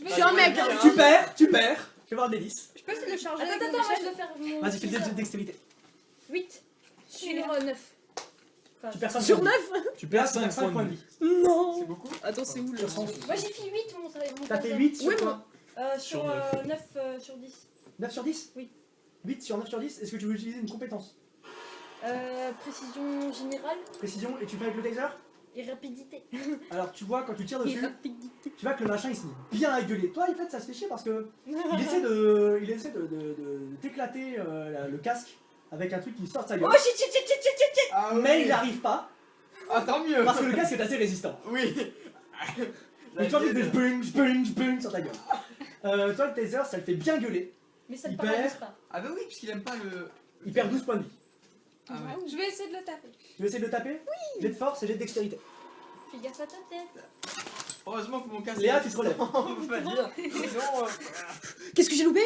Je suis un mec, hein. Tu perds. Tu vas voir le délice. Je peux essayer de le charger Attends, avec attends, mon moi je échelle? dois faire mon. Vas-y, fais le jet de dextérité. 8 sur 9. Tu perds 5 Sur points de 9. vie. Tu perds Tu perds 5 points de vie. Non. C'est beaucoup. Attends, c'est où le. Sur 100. Moi j'ai fait 8 mon T'as fait 8 sur Oui, quoi? Sur Sur 9 sur 10. 9 sur 10? Oui. 8 sur 9 sur 10, est-ce que tu veux utiliser une compétence? Précision générale Précision, et tu fais avec le taser? et rapidité. Alors tu vois, quand tu tires dessus, tu vois que le machin il se met bien à gueuler. Toi, en fait, ça se fait chier parce que il essaie de t'éclater le casque avec un truc qui sort de sa gueule. Oh shit. Ah, Mais oui. il n'arrive pas Ah, tant mieux. parce que le casque est assez résistant. Oui. Mais tu vois qu'il fait bung sur ta gueule. Toi, le taser, ça le fait bien gueuler. Mais ça ne Il paralyse perd. pas. Ah, bah oui, puisqu'il aime pas le. Il perd 12 points de vie. Ah, ouais. Je vais essayer de le taper. Tu veux essayer de le taper? Oui. Jet de force et jet de dextérité. Fais gaffe à ta tête. Heureusement que mon casque. Léa, tu te relèves. On peut pas dire. Sinon. Qu'est-ce que j'ai loupé?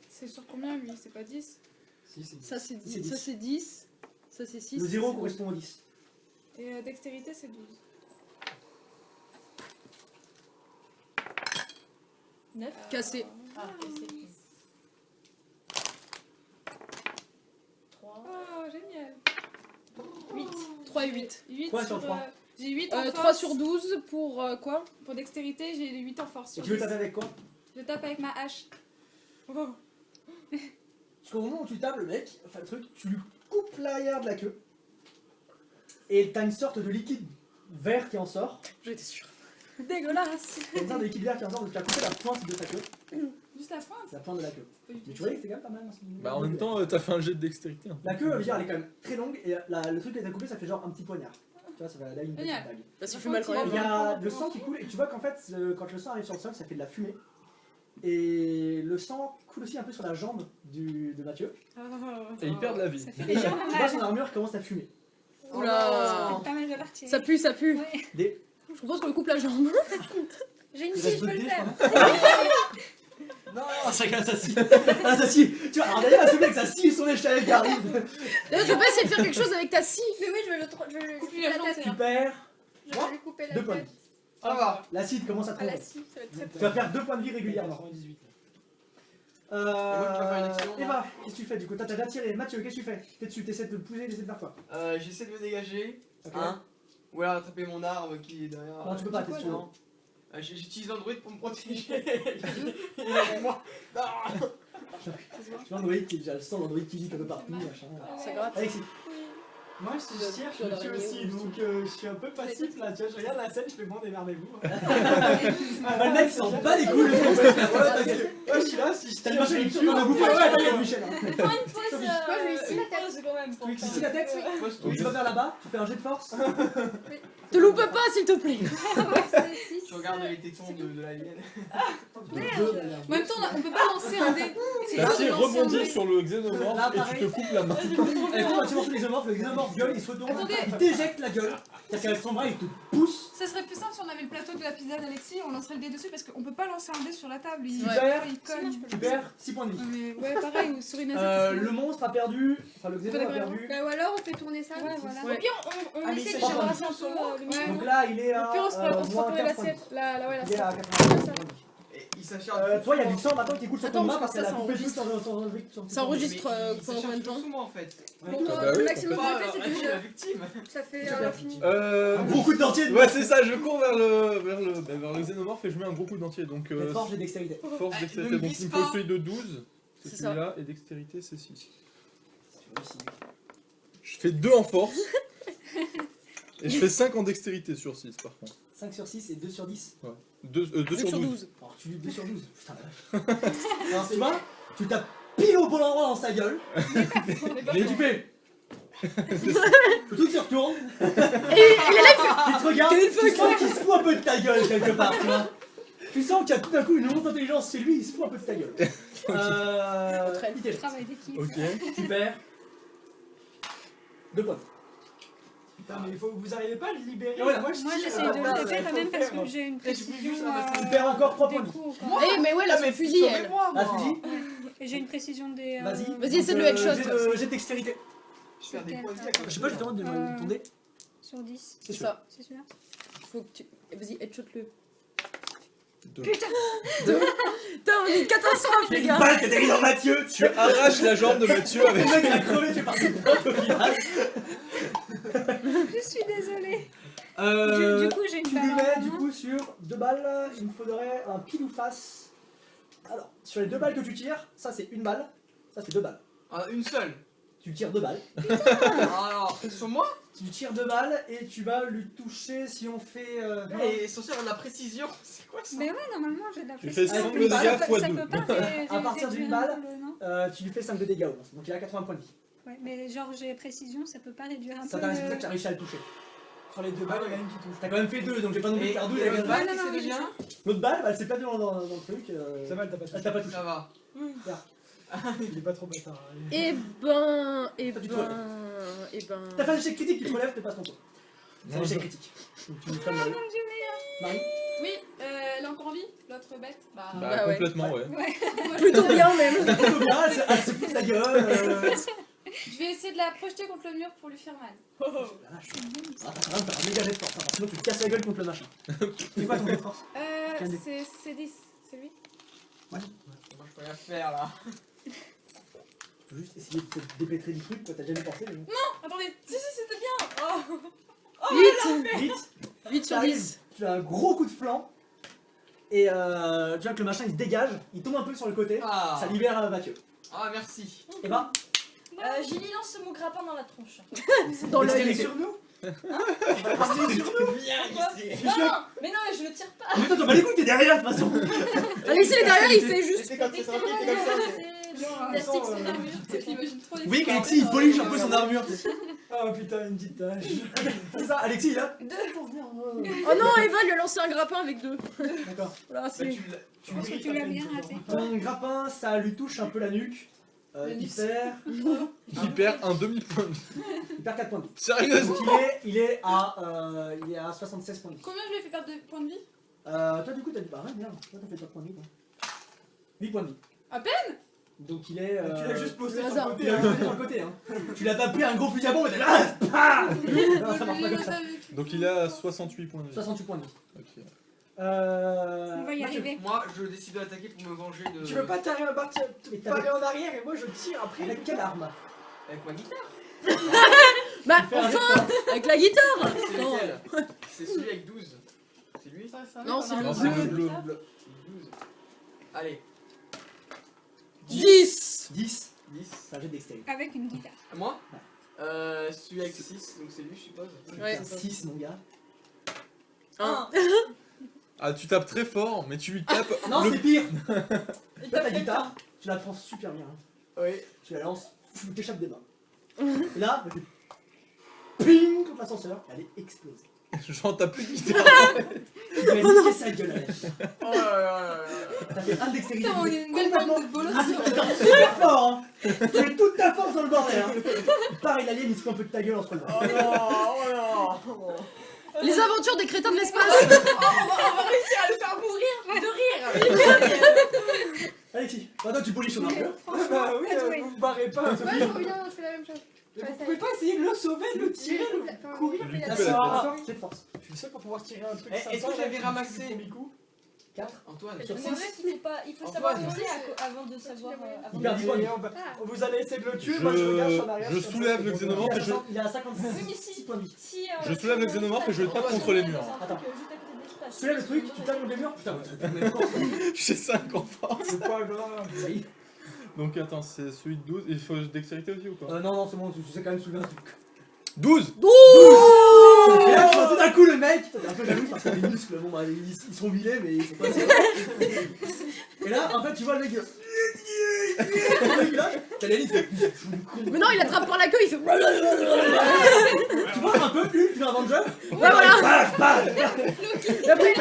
C'est sur combien lui? C'est pas 10? Si, c'est Ça c'est 10. 10, ça c'est 10, ça c'est 6. Le 0 correspond au 10. Et dextérité c'est 12. 9. Cassé. Ah, c'est 3. Oh génial. 8. 3 et 8. 8 Quoi sur 3? J'ai 8 en force. 3 sur 12 pour quoi? Pour dextérité, j'ai les 8 en force. Et Sur tu veux 10. taper avec quoi? Je tape avec ma hache. Oh. Parce qu'au moment où tu tapes le mec, enfin le truc, tu lui coupes l'arrière de la queue. Et t'as une sorte de liquide vert qui en sort. J'étais sûre. Dégueulasse. T'as une sorte de liquide vert qui en sort, donc tu as coupé la pointe de ta queue. Juste la pointe. C'est la pointe de la queue. Mais tu voyais que c'est quand même pas mal. Hein, Bah en même temps, t'as fait un jet de dextérité. Hein. la queue, je veux dire, elle est quand même très longue et le truc que t'as coupé, ça fait genre un petit poignard. Tu vois, ça fait là une petite Génial. bague. Parce qu'il fait mal quand Et même. il y a le sang qui coule et tu vois qu'en fait, quand le sang arrive sur le sol, ça fait de la fumée. Et le sang coule aussi un peu sur la jambe de Mathieu. Et il perd de la vie. Ça fait des gens Tu vois son armure commence à fumer. Oula. pas mal de parties. Ça pue, ça pue. Ouais. Des... Je propose qu'on lui coupe la jambe. J'ai une Il scie, reste je peux deux le dés, faire. Non, chacun a sa scie. Ah, sa scie. Tu vois, alors d'ailleurs, ce mec, sa scie et son échelle qui arrive. D'ailleurs, tu peux essayer de faire quelque chose avec ta scie. Mais oui, je vais le Coupe-lui couper la la jambe, tête. Tu perds Je vais lui couper la 2 points de tête. vie. Ça va. L'acide commence à À la tomber. scie, ça va être très Tu vas perdre 2 points de vie régulièrement. 98. moi, je peux faire une action, Eva, qu'est-ce que tu fais du coup? T'as déjà tiré. Mathieu, qu'est-ce que tu fais? T'es dessus, t'essaies de pousser, t'essaies de faire quoi? J'essaie de me dégager. Ok. Hein. Ou alors attraper mon arme qui est derrière. Non, tu peux pas, t'es sur Non. J'utilise Android pour me protéger. Il est avec moi. Non. Tu vois, Android qui est déjà le sang d'Android qui lit un peu partout, machin. Ça gratte. Alexis, Moi, je te tire, je me tue aussi, donc je suis un peu passif là, tu vois, je regarde la scène, je fais bon, démerdez-vous. bah, le mec il s'en bat les couilles de ce qu'on fait. Moi, je suis là, si je T'as tire, le je machin, le il tue. tourne dans le bouffon. Ouais, t'inquiète, Michel. Prends une pause. Moi, je lui scie la tête. quand même. Tu ici la tête? Moi, je Donc tu vas vers là-bas, tu fais un jet de force. Te loupe pas, s'il te plaît. Tu regardes les tétons de l'alien. En même temps, on peut pas lancer un dé. C'est La dur scie de lancer un rebondit dé. sur le xénomorphe Là, et tu pareil. te coupes la main. Elle prend tu lances le xénomorphe gueule, il se retourne, Attendez. il t'éjecte la gueule. C'est-à-dire qu'avec son bras, il te pousse. Ça serait plus simple si on avait le plateau de la pizza d'Alexis, on lancerait le dé dessus parce qu'on peut pas lancer un dé sur la table. Il, Super. il cogne. Tu perds 6 points de vie. Mais ouais, pareil, ou sur une assiette. Le monstre a perdu, enfin le xénomorphe a D'accord. perdu. Bah, ou alors on fait tourner ça. Ouais, voilà. Au pire, on Ah, mais essaie c'est de pas gérer bon. un peu le Ouais. Donc là, il est à Au pire, on se fera moins tourner 4 points de vie. l'assiette. Là, ouais, Il est à l'assiette. 80 points de vie. Et il s'acharne. Toi, il y a du sang maintenant qui coule sur Attends, ton main parce parce que qu'elle a ça coupé le truc s'enregistre. sur Ça enregistre Mais il pendant combien de s'acharne temps? sous moi en fait. Pour toi, Bah oui, le maximum Pas de fait, c'est la que victime. ça fait Tu perds. l'infini. Beaucoup de dentiers. Ouais, c'est ça, je cours vers le xénomorphe et je mets un gros coup d'entier. Donc, Jet de force et dextérité. force, Ah, dextérité. ne me Donc, vise il me faut pas. celui de 12, c'est C'est celui-là, et dextérité, c'est 6. Tu Je fais 2 en force. Et je fais 5 en dextérité sur 6 par contre. 5 sur 6 et 2 sur 10. 2 sur 12. Alors tu 2 sur 12. Putain la vache. Alors tu vois, tu tapes pile au bon endroit dans sa gueule. Et tu fais. Le truc se retourne. Il te regarde. Tu sens qu'il se fout un peu de ta gueule quelque part, tu vois. Tu sens qu'il y a tout d'un coup une honte d'intelligence chez lui, il se fout un peu de ta gueule. Pitié. Travail d'équipe. Ok. Tu perds 2 points. Putain, mais il faut, vous arrivez pas à le libérer. Et voilà. Moi, je Moi, tire. j'essaie de le taper quand même parce que j'ai une précision. Tu perds encore 3 des points de vie. coups. Eh, mais ouais, là, son fusil, elle. Sauvez-moi, Ah, moi. fusil. Et j'ai une précision des. Vas-y. Vas-y, essaie de le headshot. J'ai dextérité. Je perds des points de vie. Je sais pas justement de ton dé. Sur 10. C'est ça. C'est celui-là. Faut que tu. Vas-y, headshot-le. 2. Putain, on est catastrophe, les Une gars. balle que t'as mis dans Mathieu. Tu arraches la jambe de Mathieu avec. Le mec il a crevé, tu es parti au final. Je suis désolée. Euh, Du coup, j'ai une Tu balle lui en mets main. du coup sur 2 balles, il me faudrait un pile ou face Alors, sur les 2 balles que tu tires, ça c'est une balle, ça c'est 2 balles. Ah, une seule. Tu tires 2 balles. Alors, sur moi. Tu tires 2 balles et tu vas lui toucher si on fait. Et censé avoir de la précision. C'est quoi ça? Mais ouais, normalement, j'ai de la Tu fais précision. 5 de une balle, dégâts Ça fois peut 2. pas À partir d'une réduire balle. non tu lui fais 5 de dégâts au moins. Donc il a 80 points de vie. Ouais, mais genre, j'ai précision, ça peut pas réduire un Ça peu. t'a c'est pour ça que tu as réussi à le toucher. Sur les 2 balles, il y en a une qui touche. T'as quand même fait 2, donc j'ai pas non plus Et faire 2 et et l'autre balle, non, non, c'est oui, devient. L'autre balle, bah, elle s'est perdue dans le truc. Ça va, elle t'a pas Elle touché. t'a pas touché. Ça va. Il est pas trop bâtard. Et Toi, tu te T'as fait un échec critique, tu te relèves, tu passes ton tour. C'est un Non, échec je- critique. Donc tu me calmes. Marie. Oui, elle est encore en vie, l'autre bête. Bah, Bah, Bah ouais. complètement, ouais. Plutôt bien même. Plutôt bien, elle se fout de ta gueule. je vais essayer de la projeter contre le mur pour lui faire mal. La vache. Ah, t'as quand même faire un méga jet de force, hein, sinon tu te casses la gueule contre le machin. C'est quoi ton jet de force? Quel dé? C'est 10, c'est lui. Moi, je peux rien faire là. Faut juste essayer de te dépêtrer du truc, toi t'as jamais pensé. Mais... Attendez, si, c'était bien. Oh. 8 Vite, sur 10. tu as un gros coup de flanc. Et tu vois que le machin il se dégage, il tombe un peu sur le côté, Ah. ça libère Mathieu. Ah, merci. Et bah, J'ai mis lance mon grappin dans la tronche. Dans l'œil. l'œil sur nous. Non, mais non, je le tire pas. Mais toi t'as pas les couilles, t'es derrière de toute façon. Alexis, il est derrière, il fait juste. C'est comme ça, tranquille, c'est comme ça. Gymnastique, Son c'est armure, tu l'imagines trop. Oui, qu'Alexis il polish un peu son armure. Oh putain, une petite tache. C'est ça, Alexis il a. Oh non, Eva lui a lancé un grappin avec 2. D'accord. Voilà, Bah, c'est. Je pense que tu l'as bien raté. Ton grappin, ça lui touche un peu la nuque. Il perd un demi-point de vie. Il perd 4 points de vie. Sérieusement? Donc il est à 76 points de vie. Combien je lui ai fait perdre de points de vie? Toi du coup t'as dit bah ouais merde, toi t'as fait 4 points de vie quoi. 8 points de vie. À peine? Donc il est. Tu l'as juste posé le sur hasard. le Tu côté. l'as posé sur le côté hein. Tu l'as pas pris un gros fusil à pompe et t'es là. Non, ça marche pas comme ça. Donc il a 68 points de vie. 68 points de vie. Ok. On va y Mathieu, arriver. Moi, je décide de l'attaquer pour me venger de. Tu veux pas t'arriver à partir, Mais parer en arrière et moi je tire après. avec quelle arme? Avec ma guitare. Bah, Fais un jet de enfin force. avec la guitare. C'est Non. lequel? C'est celui avec 12. C'est lui? Non, c'est Non, le c'est bleu. le bleu. 12. Allez, 10. 10. 10. C'est un jet de dextérité. Avec une guitare. À moi? Celui avec 6, donc c'est lui, je suppose. Ouais. 6 mon gars. 1. Ah, tu tapes très fort, mais tu lui tapes. Non, le- c'est pire. Toi ta guitare, tu la prends super bien. hein. Oui. Tu la lances, tu t'échappes des mains. Et là, elle fait ping contre l'ascenseur, elle est explosée. Genre, t'as plus de guitare. Tu lui as niqué sa gueule avec. Oh là là là là. T'as fait un dextérité. Putain, on est une belle bande de bolos. T'es super fort hein. Tu mets toute ta force dans le bordel hein. Pareil, l'alien il se fout un peu de ta gueule en se relevant. Oh non, oh non. Les aventures des crétins de l'espace. On va réussir à le faire mourir de rire. Alexis, maintenant tu polis son armure. Bah oui, vous me barrez pas. Ouais, je reviens, je fais la même chose. Vous pouvez pas essayer de le sauver, de le tirer, de courir. Lui Ah, couper c'est la tête. un jet de force. Je suis le seul pour pouvoir tirer un truc. Est-ce que j'avais ramassé 4. Antoine, C'est Sur vrai qu'il faut pas, il faut Antoine. savoir monter avant de savoir. Avant Il perd 10 points de vie. Vous allez essayer de le tuer, moi je regarde sur l'arrière. Je soulève le xénomorphe et je. Il a 56 Oui, mais si. points de vie. Si, Je soulève le xénomorphe et je le tape contre les murs. Attends. Attends. Soulève le truc, tu tapes contre les murs. Putain, J'ai 5 en force. C'est pas grave. ça y est. Donc attends, c'est celui de 12. Il faut dextérité aussi ou pas? Non, c'est bon, tu sais quand même soulever un truc. 12. Et là, tu vois tout d'un coup le mec, t'es un peu jaloux parce que les muscles, bon bah ils sont huilés mais ils sont pas assez. Et là, en fait, tu vois le mec. T'as la liste. Mais non, il attrape par la queue, il fait. Tu vois un peu plus, tu es un Avenger. Ouais, voilà. Bam. Et après,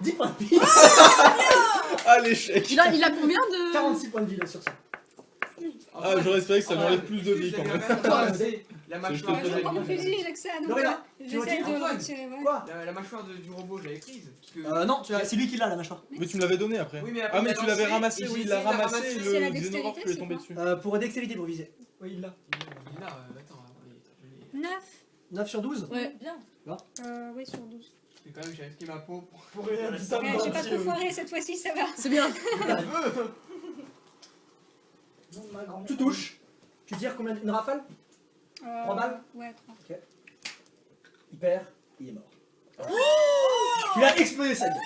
10 points de vie. Ah, l'échec. il a combien de. 46 points de vie là sur ça. Ah, j'aurais espéré que ça lui enlève plus de vie quand même. La C'est juste mâchoire, que Je j'ai prends mon fusil, j'ai que ça. Donc Lorena, tu j'essaie de retires le retirer. Ouais. Quoi la mâchoire du robot, je l'avais prise. Parce que... Non, c'est lui qui l'a la mâchoire. Mais tu me l'avais donné après. Oui, mais après, Ah, mais il a tu l'avais lancé, ramassé, et oui, j'ai il l'a essayé de la ramassé ramasser. et C'est la le xénomorphe dextérité, lui est c'est tombé quoi dessus. Pour dextérité pour viser. Oui, il l'a. Il est là, attends, je l'ai. 9. 9 sur 12. Ouais. Bien. Oui, sur 12. Mais quand même, j'ai risqué ma peau pour. Pour rien, putain, Ouais, j'ai pas trop foiré cette fois-ci, ça va. C'est bien. Tu touches. Tu tires combien une rafale? 3 balles. Ouais, 3. Il perd, il est mort. Tu l'as explosé sa gueule.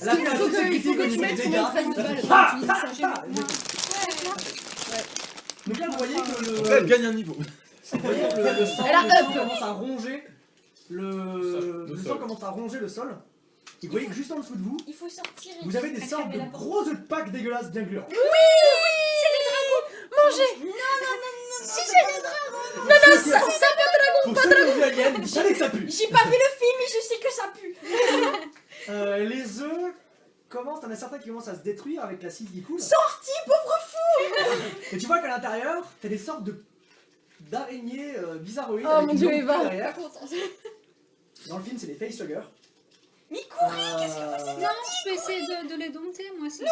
Elle a fait un Donc, succès il faut critique que au tu niveau mettes des sur dégâts. une phase de balle. Ah, Tu dis ça, j'ai ah, vu. Donc là, vous voyez que Donc là, elle le... gagne un niveau. Vous voyez que le sang, Elle a le sang up. commence à ronger le sol. sang commence à ronger le sol. Et vous voyez que juste en dessous de vous, Il faut sortir. et vous avez des acclamer sortes de la porte. gros œufs de Pâques dégueulasses bien gluants. Mangez. Pour ceux qui ont vu Alien, vous savez que ça pue. J'ai pas vu le film, mais je sais que ça pue. Les œufs commencent, t'en as certains qui commencent à se détruire avec l'acide qui coule. Sorti, pauvre fou. Et tu vois qu'à l'intérieur, t'as des sortes d'araignées bizarroïdes. Oh, avec mon une Dieu, longue Eva. queue derrière. Dans le film, c'est des facehuggers. Mais courez, qu'est-ce que vous faites? Non, je peux essayer de les dompter, moi, si c'est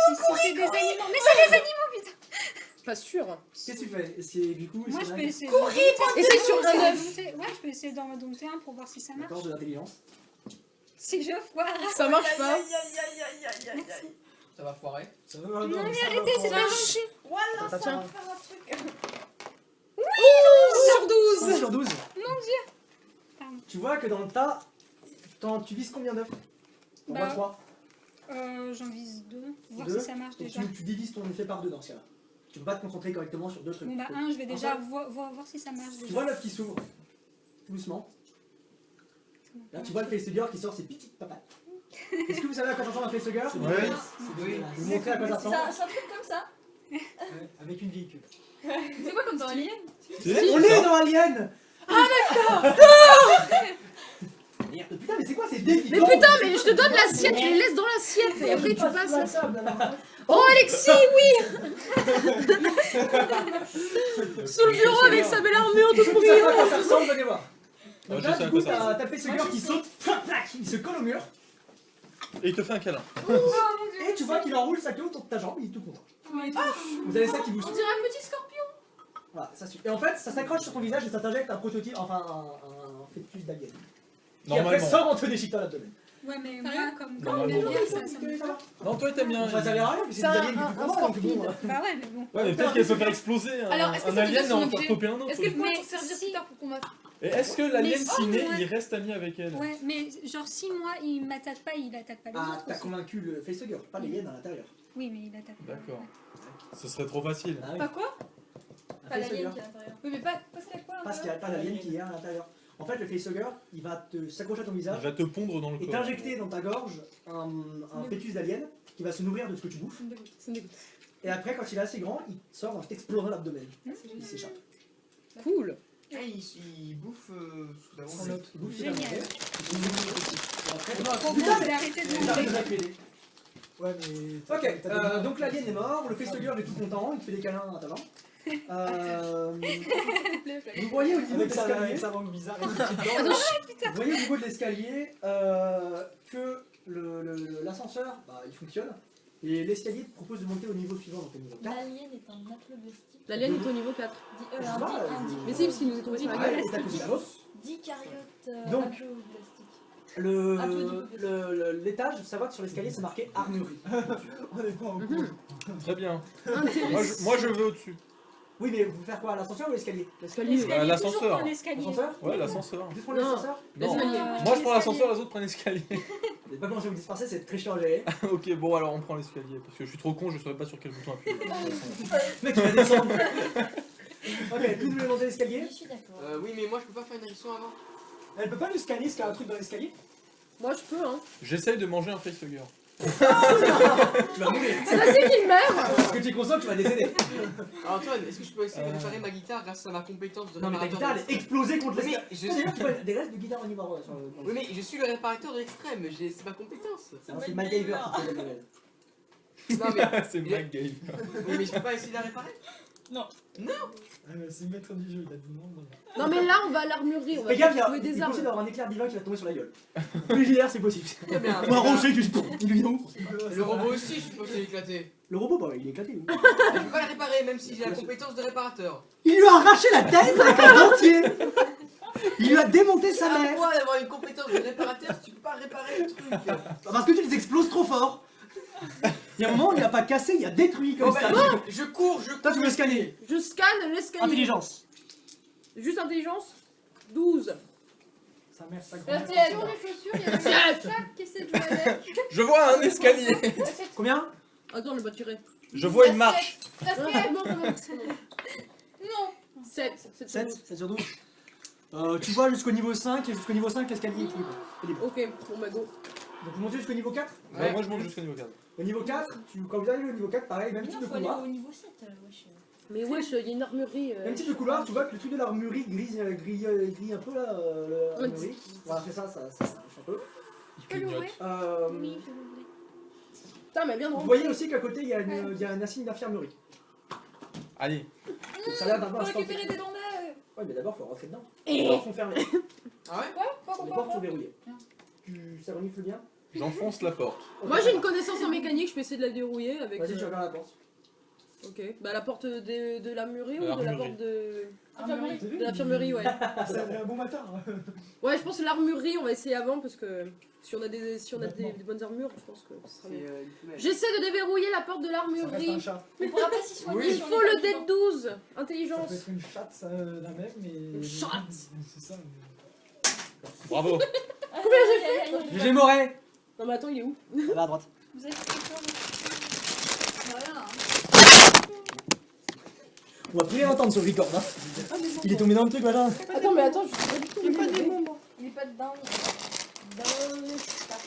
des animaux. Mais c'est des animaux, putain. Pas sûr. Qu'est-ce que tu fais? C'est du coup. Moi, c'est je un- peux essayer Essaye sur un œuf. Ouais, je peux essayer d'en dompter un pour voir si ça marche. D'accord, de l'intelligence. Si je foire. Ça marche pas. Ça va foirer. Ça va, Non, mais ça va arrêtez, c'est foirer. pas gentil. Voilà, ça Tiens. va faire un truc. Sur 12. 6 sur 12. Mon Dieu. Pardon. Tu vois que dans le tas, tu vises combien d'œufs? On voit Bah, 3. J'en vise 2. Voir Deux. si ça marche Donc déjà. tu divises ton effet par 2 dans ce cas-là. Tu peux pas te concentrer correctement sur 2 trucs. Bon, bah, un, je vais déjà voir si ça marche Tu déjà. vois l'œuf qui s'ouvre doucement. Là, tu vois le facehugger qui sort ses petites papates. Est-ce que vous savez à quoi ça ressemble un facehugger? Ouais. Je vais vous montrer à quoi ça ressemble. C'est un truc comme ça. Ouais, avec une véhicule. C'est quoi comme dans Alien? On est dans Alien! Merde, putain, mais c'est quoi ces dés qui Mais tombent? putain, mais je te donne l'assiette, tu les laisses dans l'assiette et après tu Passe passes. la table, alors. Oh Alexis, oui. Sous le bureau avec sa belle armure Est-ce de que vous savez à quoi courir. ça ressemble? Venez voir. Ouais, Donc je là, sais à du quoi coup, ça ressemble. t'as fait ce gars qui saute, plac, il se colle au mur, Et il te fait un câlin. et tu vois qu'il enroule sa queue autour de ta jambe, il est tout content. Vous avez ça qui vous On saute. dirait un petit scorpion. Voilà, ça suffit. Et en fait, ça s'accroche sur ton visage et ça t'injecte un prototype, enfin un fœtus d'alien. Qui après Normalement. sort en te déchiquetant l'abdomen. Ouais, mais Sérieux? moi, comme Normalement. bien, ça me fait. Non, toi, t'aimes bien. Enfin, ça a l'air rien, mais c'est des C'est aliens qui un plus comment, donc bon. Bah ouais, mais bon. Ouais, mais peut-être qu'elle peut faire exploser Alors, est-ce que un ça veut dire alien et son en faire objet toper un autre. Est-ce qu'elle pourrait Mais s'en servir si- plus tard pour combattre? Et est-ce que l'alien Mais ciné, si, ouais. il reste ami avec elle? Ouais, mais genre si moi il m'attaque pas, il attaque pas les Ah, autres. t'as aussi. convaincu le facehugger, pas les hyènes à l'intérieur. Oui, mais il attaque pas. D'accord. Ce serait trop facile. Ah oui. Pas quoi? Un Pas l'alien facehugger. qui est à l'intérieur. Oui, mais pas parce qu'il y a quoi à Parce qu'il n'y a l'intérieur? pas l'alien qui est à l'intérieur. En fait, le facehugger, il va s'accrocher à ton Il visage va te pondre dans le et corps. t'injecter dans ta gorge un fœtus d'alien qui va se nourrir de ce que tu bouffes. Ça me dégoûte. Et après, quand il est assez grand, il sort en t'explorant l'abdomen. Il s'échappe. Cool. Ah, il bouffe sous la Sans note. Il bouffe Génial. l'abdomen. Et après, Faut putain, bien, je mais vais arrêter de t'arrives manger. à m'aider. Ouais, mais. Ok, donc l'alien est mort, le facehugger est tout content, il te fait des câlins à ta jambe. Vous voyez au niveau de Avec l'escalier, sa langue bizarre et ses petites dents. vous voyez au niveau de l'escalier que l'ascenseur, bah, il fonctionne. Et l'escalier te propose de monter au niveau suivant, donc au niveau 4. L'alien est un aploblastique. L'alien est au niveau 4. Je sais pas, Mais si, parce qu'il nous est tombé sur la Ouais, gueule. et t'as côté l'autre. Dicariote Donc, aploblastique. L'étage, savoir que sur l'escalier c'est marqué armurerie. On est pas au Mhm. courant. Très bien. Intéressant. Moi, je veux au-dessus. Oui, mais vous faire quoi, à l'ascenseur ou à l'escalier? L'escalier. L'escalier, l'ascenseur. toujours prendre l'escalier. L'ascenseur? Ouais, l'ascenseur. Juste pour Non. l'ascenseur? Non. L'escalier. Moi, je prends l'ascenseur, les autres prennent l'escalier. Vous n'avez pas comment je vais vous disperser, c'est très chiant à gérer. Ok, bon, alors on prend l'escalier. Parce que je suis trop con, je saurais pas sur quel bouton appuyer. Le mec il va descendre. Ok, tous vous voulez monter l'escalier? Je suis d'accord. Oui, mais moi je peux pas faire une action avant. Elle peut pas nous scanner ce qu'il y a un truc dans l'escalier? Moi je peux, hein. J'essaye de manger un facehugger. Tu vas mourir. C'est là c'est qu'il meurt. Parce que tu es conscient que tu vas décéder. Alors Antoine, est-ce que je peux essayer de réparer ma guitare grâce à ma compétence de Non mais ta réparateur guitare elle de est explosée contre Oui, l'escalier. mais je Tu sais, tu vois des restes de guitare au niveau sur le. Oui, mais je suis le réparateur de l'extrême, c'est ma compétence. C'est MacGyver qui fait le level. Non, mais, C'est MacGyver. oui, mais je peux pas essayer de la réparer. Ah, mais c'est le maître du jeu, il a dit non. Non mais là on va à l'armurerie, on va Fais gaffe, il trouver des est armes. possible d'avoir un éclair divin qui va tomber sur la gueule. Frigidaire c'est possible. Très bien. Ou un rocher qui il lui où? Le robot aussi, je suppose qu'il est éclaté. Le robot, bah il est éclaté. Oui. Je peux pas le réparer, même si j'ai la compétence de réparateur. Il lui a arraché la tête avec un dentier. Il lui a démonté C'est sa à mère. moi d'avoir une compétence de réparateur si tu peux pas réparer le truc. Parce que tu les exploses trop fort. Il y a un moment, il a pas cassé, il a détruit comme Bon, ça. bah, je cours. Toi, tu veux scanner. Je scanne l'escalier. Intelligence. Juste intelligence. 12. Sa mère, sa Là, grand-mère. t'es sur les chaussures, il y a un chat qui essaie de jouer avec. Je vois un escalier. Combien? Attends, on l'a pas tiré. Je vois une marche. Ah, non, quand même. Non. 7. 7 sur 12. Tu vois jusqu'au niveau 5 et jusqu'au niveau 5 l'escalier est libre. Ok, bon bah go. Donc vous montez jusqu'au niveau 4. Ouais, moi je monte jusqu'au niveau 4. Au niveau 4, quand vous arrivez au niveau 4, pareil, même Non, type de faut aller couloir. au niveau 7. Wesh. Mais wesh, il y a une armurerie. Même type de couloir, tu vois que le truc de l'armurerie grille un peu là, l'armurerie. Voilà, c'est ça marche un peu. Tu peux l'ouvrir? Oui, je vais l'ouvrir. Putain, mais bien de Vous rentrer. voyez aussi qu'à côté il y a un signe d'infirmerie. Allez. Donc, ça a l'air d'un Faut instant. récupérer des bandages. Ouais, mais d'abord faut rentrer dedans. Les portes sont fermées. Ah ouais? Les portes sont verrouillées. Ça renifle bien? J'enfonce la porte. Moi j'ai une connaissance en mécanique, je peux essayer de la dérouiller avec. Vas-y, tu regardes la porte. Ok. Bah la porte de l'armurerie De ou de la l'armurerie. porte de. Infirmerie. De l'infirmerie, ouais. C'est un bon matin. Ouais, je pense que l'armurerie, on va essayer avant parce que si on a des bonnes armures, je pense que ce sera C'est mieux. une femelle. J'essaie de déverrouiller la porte de Ça reste un l'armurerie. chat. On pourra pas s'y soigner. Oui. si Il on faut est le pas dé vivant. de 12. Ça peut Intelligence. être une chatte d'un même, mais. Une chatte. C'est ça. Bravo. Combien j'ai fait GG Moret. Non mais attends, il est où? Là à droite. Vous avez fait quoi là? Rien. On va plus rien entendre sur le record, hein. Il est tombé dans le truc, voilà. Attends, mais attends, je sais pas du tout. Il est pas des bombes. Il est pas dedans. Dans le chat.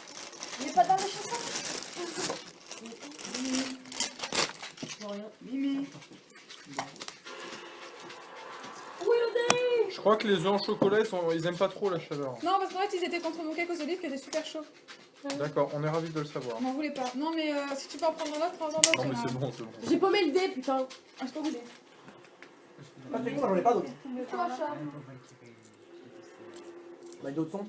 Il est pas dans le chat. Mimi. Je crois que les œufs en chocolat, ils aiment pas trop la chaleur. Non, parce qu'en fait, ils étaient contre mon cake aux olives qui était super chaud. D'accord, on est ravis de le savoir. Je m'en voulais pas. Non, mais si tu peux en prendre un autre, prends-en d'autres. Non mais c'est bon, c'est bon. J'ai paumé le dé, putain. Ah, je peux goûter. Pas très cool, j'en ai pas d'autres. Toi, chat. Bah, d'autres sons.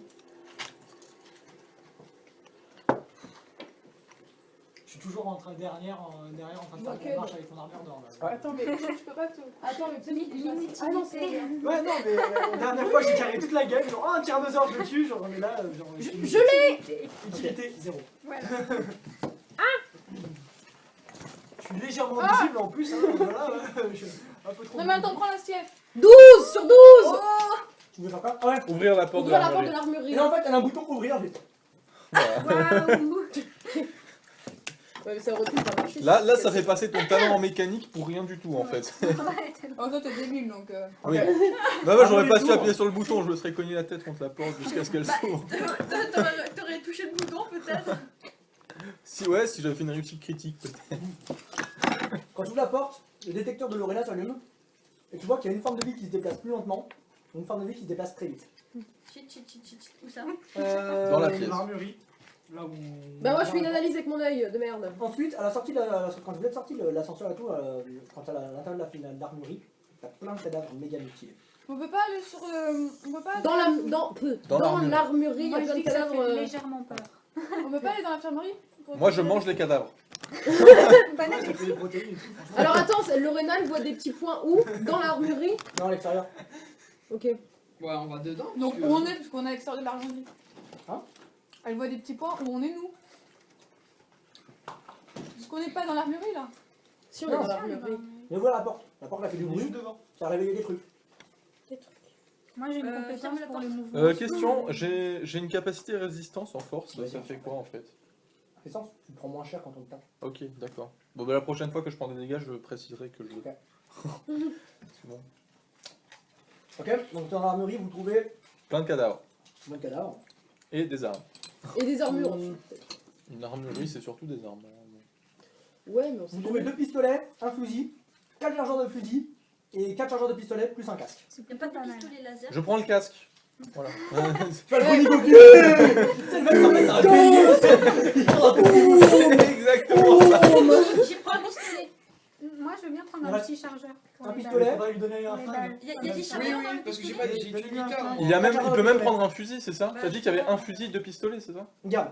Je suis toujours derrière en train de faire Ok. une marche avec mon armure d'or. là. Attends, mais je peux pas tout. Attends, mais limite. Ah non, c'est. Ouais, non, mais la dernière fois j'ai carré toute la gueule, genre, oh, un tyrannosaure, je le tue, genre, mais là, genre, Je l'ai. Utilité 0. Voilà. Je suis légèrement visible en plus, hein, voilà, je suis un peu trop. Non, mais attends, prends l'assiette. 12 sur 12. Tu veux faire quoi? Ah ouais. Ouvrir la porte de Ouvrir la porte de l'armurerie. l'armurerie. Et là en fait, elle a un bouton ouvrir en fait. Voilà. Waouh. Ouais, mais ça aurait pu pas marcher. Là, ça fait passer ton talent en mécanique pour rien du tout en fait. Oh, toi, t'es débile donc. Oui. Ok. Bah ouais, j'aurais Ah, pas oui, su tour. appuyer sur le bouton, je me serais cogné la tête contre la porte jusqu'à ce qu'elle s'ouvre. T'aurais touché le bouton peut-être. Si ouais, si j'avais fait une réussite critique peut-être. Quand tu ouvres la porte, le détecteur de Lorena s'allume. Et tu vois qu'il y a une forme de vie qui se déplace plus lentement. Et une forme de vie qui se déplace très vite. Chut. Où ça? Dans la pièce. L'armurerie, là où. Bah moi je fais une analyse avec mon œil de merde. Ensuite, à la sortie, quand vous êtes sorti l'ascenseur et tout, quand à l'intérieur de l'armurerie, t'as plein de cadavres méga mutilés. On peut pas aller sur le. On peut pas. Dans l'armurerie, il y Moi a je plein dis de que ça cadavres. fait légèrement peur. On peut pas aller dans l'infirmerie. Moi je mange les cadavres. Bon Ça fait des protéines. franchement. Alors attends, Lorena elle voit des petits points où? Dans l'armurerie. Non, à l'extérieur. Ok. Ouais, on va dedans. Donc parce où que- on est, parce qu'on est à l'extérieur de l'argenterie. Hein? Elle voit des petits points où on est nous. Parce qu'on n'est pas dans l'armurerie là. Si on est Non, dans l'armurerie. Mais voilà la porte. La porte a fait du Il est bruit. juste devant. Ça a réveillé des trucs. Moi j'ai une ferme compétence la pour porte. le mouvement. Question, j'ai une capacité résistance en force, Ouais, ça bien fait sûr. quoi en fait? Ça fait sens. Tu te prends moins cher quand on te tape. Ok, d'accord. Bon bah la prochaine fois que je prends des dégâts, je préciserai que je... Ok. C'est bon. Ok. Donc dans l'armurerie, vous trouvez Plein de cadavres. plein de cadavres. Et des armes. Et des armures. Une armurerie c'est surtout des armes. Ouais, mais on sait Vous trouvez jamais. 2 pistolets, un fusil, 4 chargeurs de fusil et 4 chargeurs de pistolet plus un casque. Y'a pas de pistolet laser. Je prends le casque. Voilà. Tu vas le premier copier. C'est le mec en fait, ça va payer. Exactement ça. J'y prends un pistolet. Moi je veux bien prendre Il un reste petit chargeur. pour un les pistolet. Il faudrait lui donner un Les flingue. balles. Y'a des Oui, chargeurs dans oui, le parce que j'ai pistolet. pas j'ai une guitare. Il peut même prendre un fusil, c'est ça? T'as dit qu'il y avait un fusil et 2 pistolets, c'est ça? Regarde.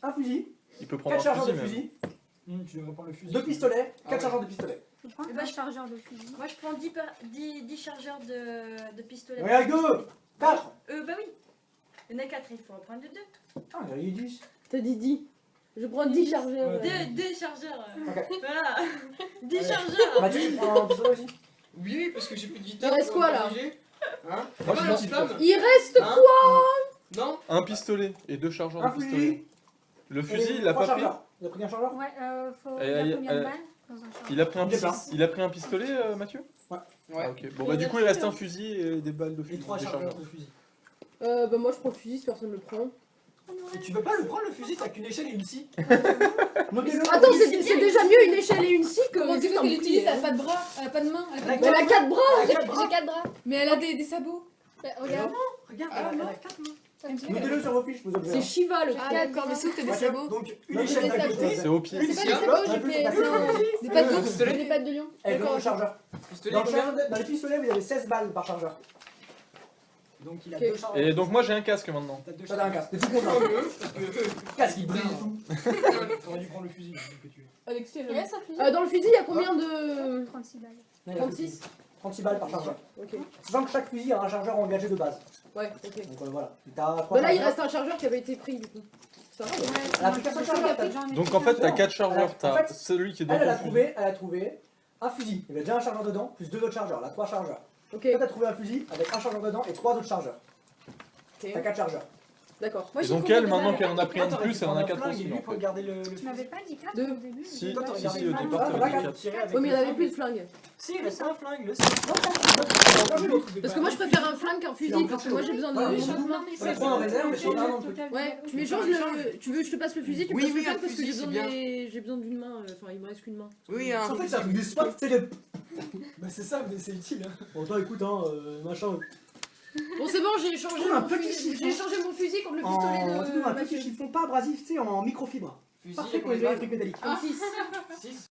Un fusil, Il peut prendre 4 un chargeurs fusil de même. fusil, Tu devrais prendre le fusil. 2 pistolets, 4 Ah ouais. chargeurs de pistolet. Je prends Eh ben, un je- chargeur de fusil. Moi je prends 10 chargeurs de pistolet. Regarde, 2, 4. Bah oui. Il y en a 4, il faut en prendre 2. Ah, j'ai eu 10. T'as dit 10. Je prends 10 chargeurs. Ouais. Deux chargeurs. Ok. Voilà. 10 Allez. chargeurs. Mathieu, tu prends un pistolet aussi. Oui, oui, parce que j'ai plus de guitare. Il reste pour quoi, là diriger. Hein? Moi, Ah, je lance dis- flamme. Il reste Hein? Non? Un pistolet et 2 chargeurs Un de pistolet. fusil, Le fusil, il l'a pas pris. Il a pris un chargeur. Ouais, faut. Et Il y a il- combien de balles dans un chargeur? Il a pris un, J'ai ça. il a pris un pistolet, Mathieu Ouais. Ah, ok. Bon, bah, du coup, il reste un fusil et des balles de Et fusil. 3 des chargeurs de fusil. Bah moi je prends le fusil si personne le prend. Et tu veux pas le prendre le fusil, t'as qu'une échelle et une scie. Attends, c'est déjà mieux une échelle et une scie que Comment tu juste veux un qu'elle bouclier. utilise? Elle a pas de bras, elle a pas de main, elle a pas de Mais elle a 4 bras. Elle a quatre bras. J'ai 4 bras. Mais elle a des sabots. Bah, regarde. Regarde, Ah, elle a non. 4 mains. Notez-le sur vos fiches, vos objets. C'est Shiva le Ah, truc. d'accord, mais c'est où que t'as des Mathieu, sabots? donc une Non, échelle j'ai d'un des côté, C'est au pied. C'est pas des Une sabots, j'ai scie, fait un peu des pattes pistolet. d'ours. Des pattes de lion. Et D'accord. le chargeur. Pistolet, Dans, combien dans les pistolets, vous avez 16 balles par chargeur. Donc il a Ok. 2 chargeurs. Et donc, moi, j'ai un casque maintenant. T'as 2 chargeurs. T'as un casque, t'es tout content. Casque, il brille et tout. T'aurais dû prendre le fusil que tu es. Alexis, Il reste un fusil. Dans le fusil, il y a combien de. 36 balles. Non, il y a 36. 36 balles par chargeur. Ok. Sachant que chaque fusil a un chargeur engagé de base. Ouais, ok. Donc voilà. T'as 3 Bah là, il chargeurs. reste un chargeur qui avait été pris du coup. Ça va, ouais. Elle a pris qu'un seul chargeur. Donc, en fait, t'as 4 chargeurs. En T'as fait, celui qui est dans Elle ton a fusil. trouvé un fusil. Il y avait déjà un chargeur dedans, plus 2 autres chargeurs. Là, 3 chargeurs. Ok, Toi, t'as trouvé un fusil avec un chargeur dedans et 3 autres chargeurs. ok. T'as 4 chargeurs. D'accord. Et donc, elle, maintenant qu'elle en a pris un de T'aurais dû plus, elle en a prendre un 4 flingue aussi. et lui en pour fait. garder le Tu fusil. m'avais pas dit 4 Deux. au début? Si, Toi, t'aurais si, gardé si, le au flingue. départ, Voilà, t'avais là, 4. tiré avec Ouais, mais il y en le avait plus de flingue. flingue. Si, il reste un flingue, le Parce que moi je préfère un flingue qu'un fusil parce que moi j'ai besoin de. Ouais, mais Ouais, surtout, Non, mais on a 3 en réserve, mais on a un en truc. tu m'échanges le. Tu veux que je te passe le fusil? Tu me Oui, passes le oui, un flingue parce que fusil, j'ai c'est besoin bien. j'ai besoin d'une main. Enfin, il me reste qu'une main. Oui, En fait, c'est un truc des SWAT, c'est le. Bah c'est ça, mais c'est utile. Hein. Bon, toi, écoute, hein, machin. Bon, c'est bon, j'ai échangé Un mon petit fusil. chiffon. J'ai échangé mon fusil contre le En pistolet de. un petit chiffon pas abrasif, tu sais, en microfibre. Fusil, Parfait pour combien les de électriques métalliques. 26. 6.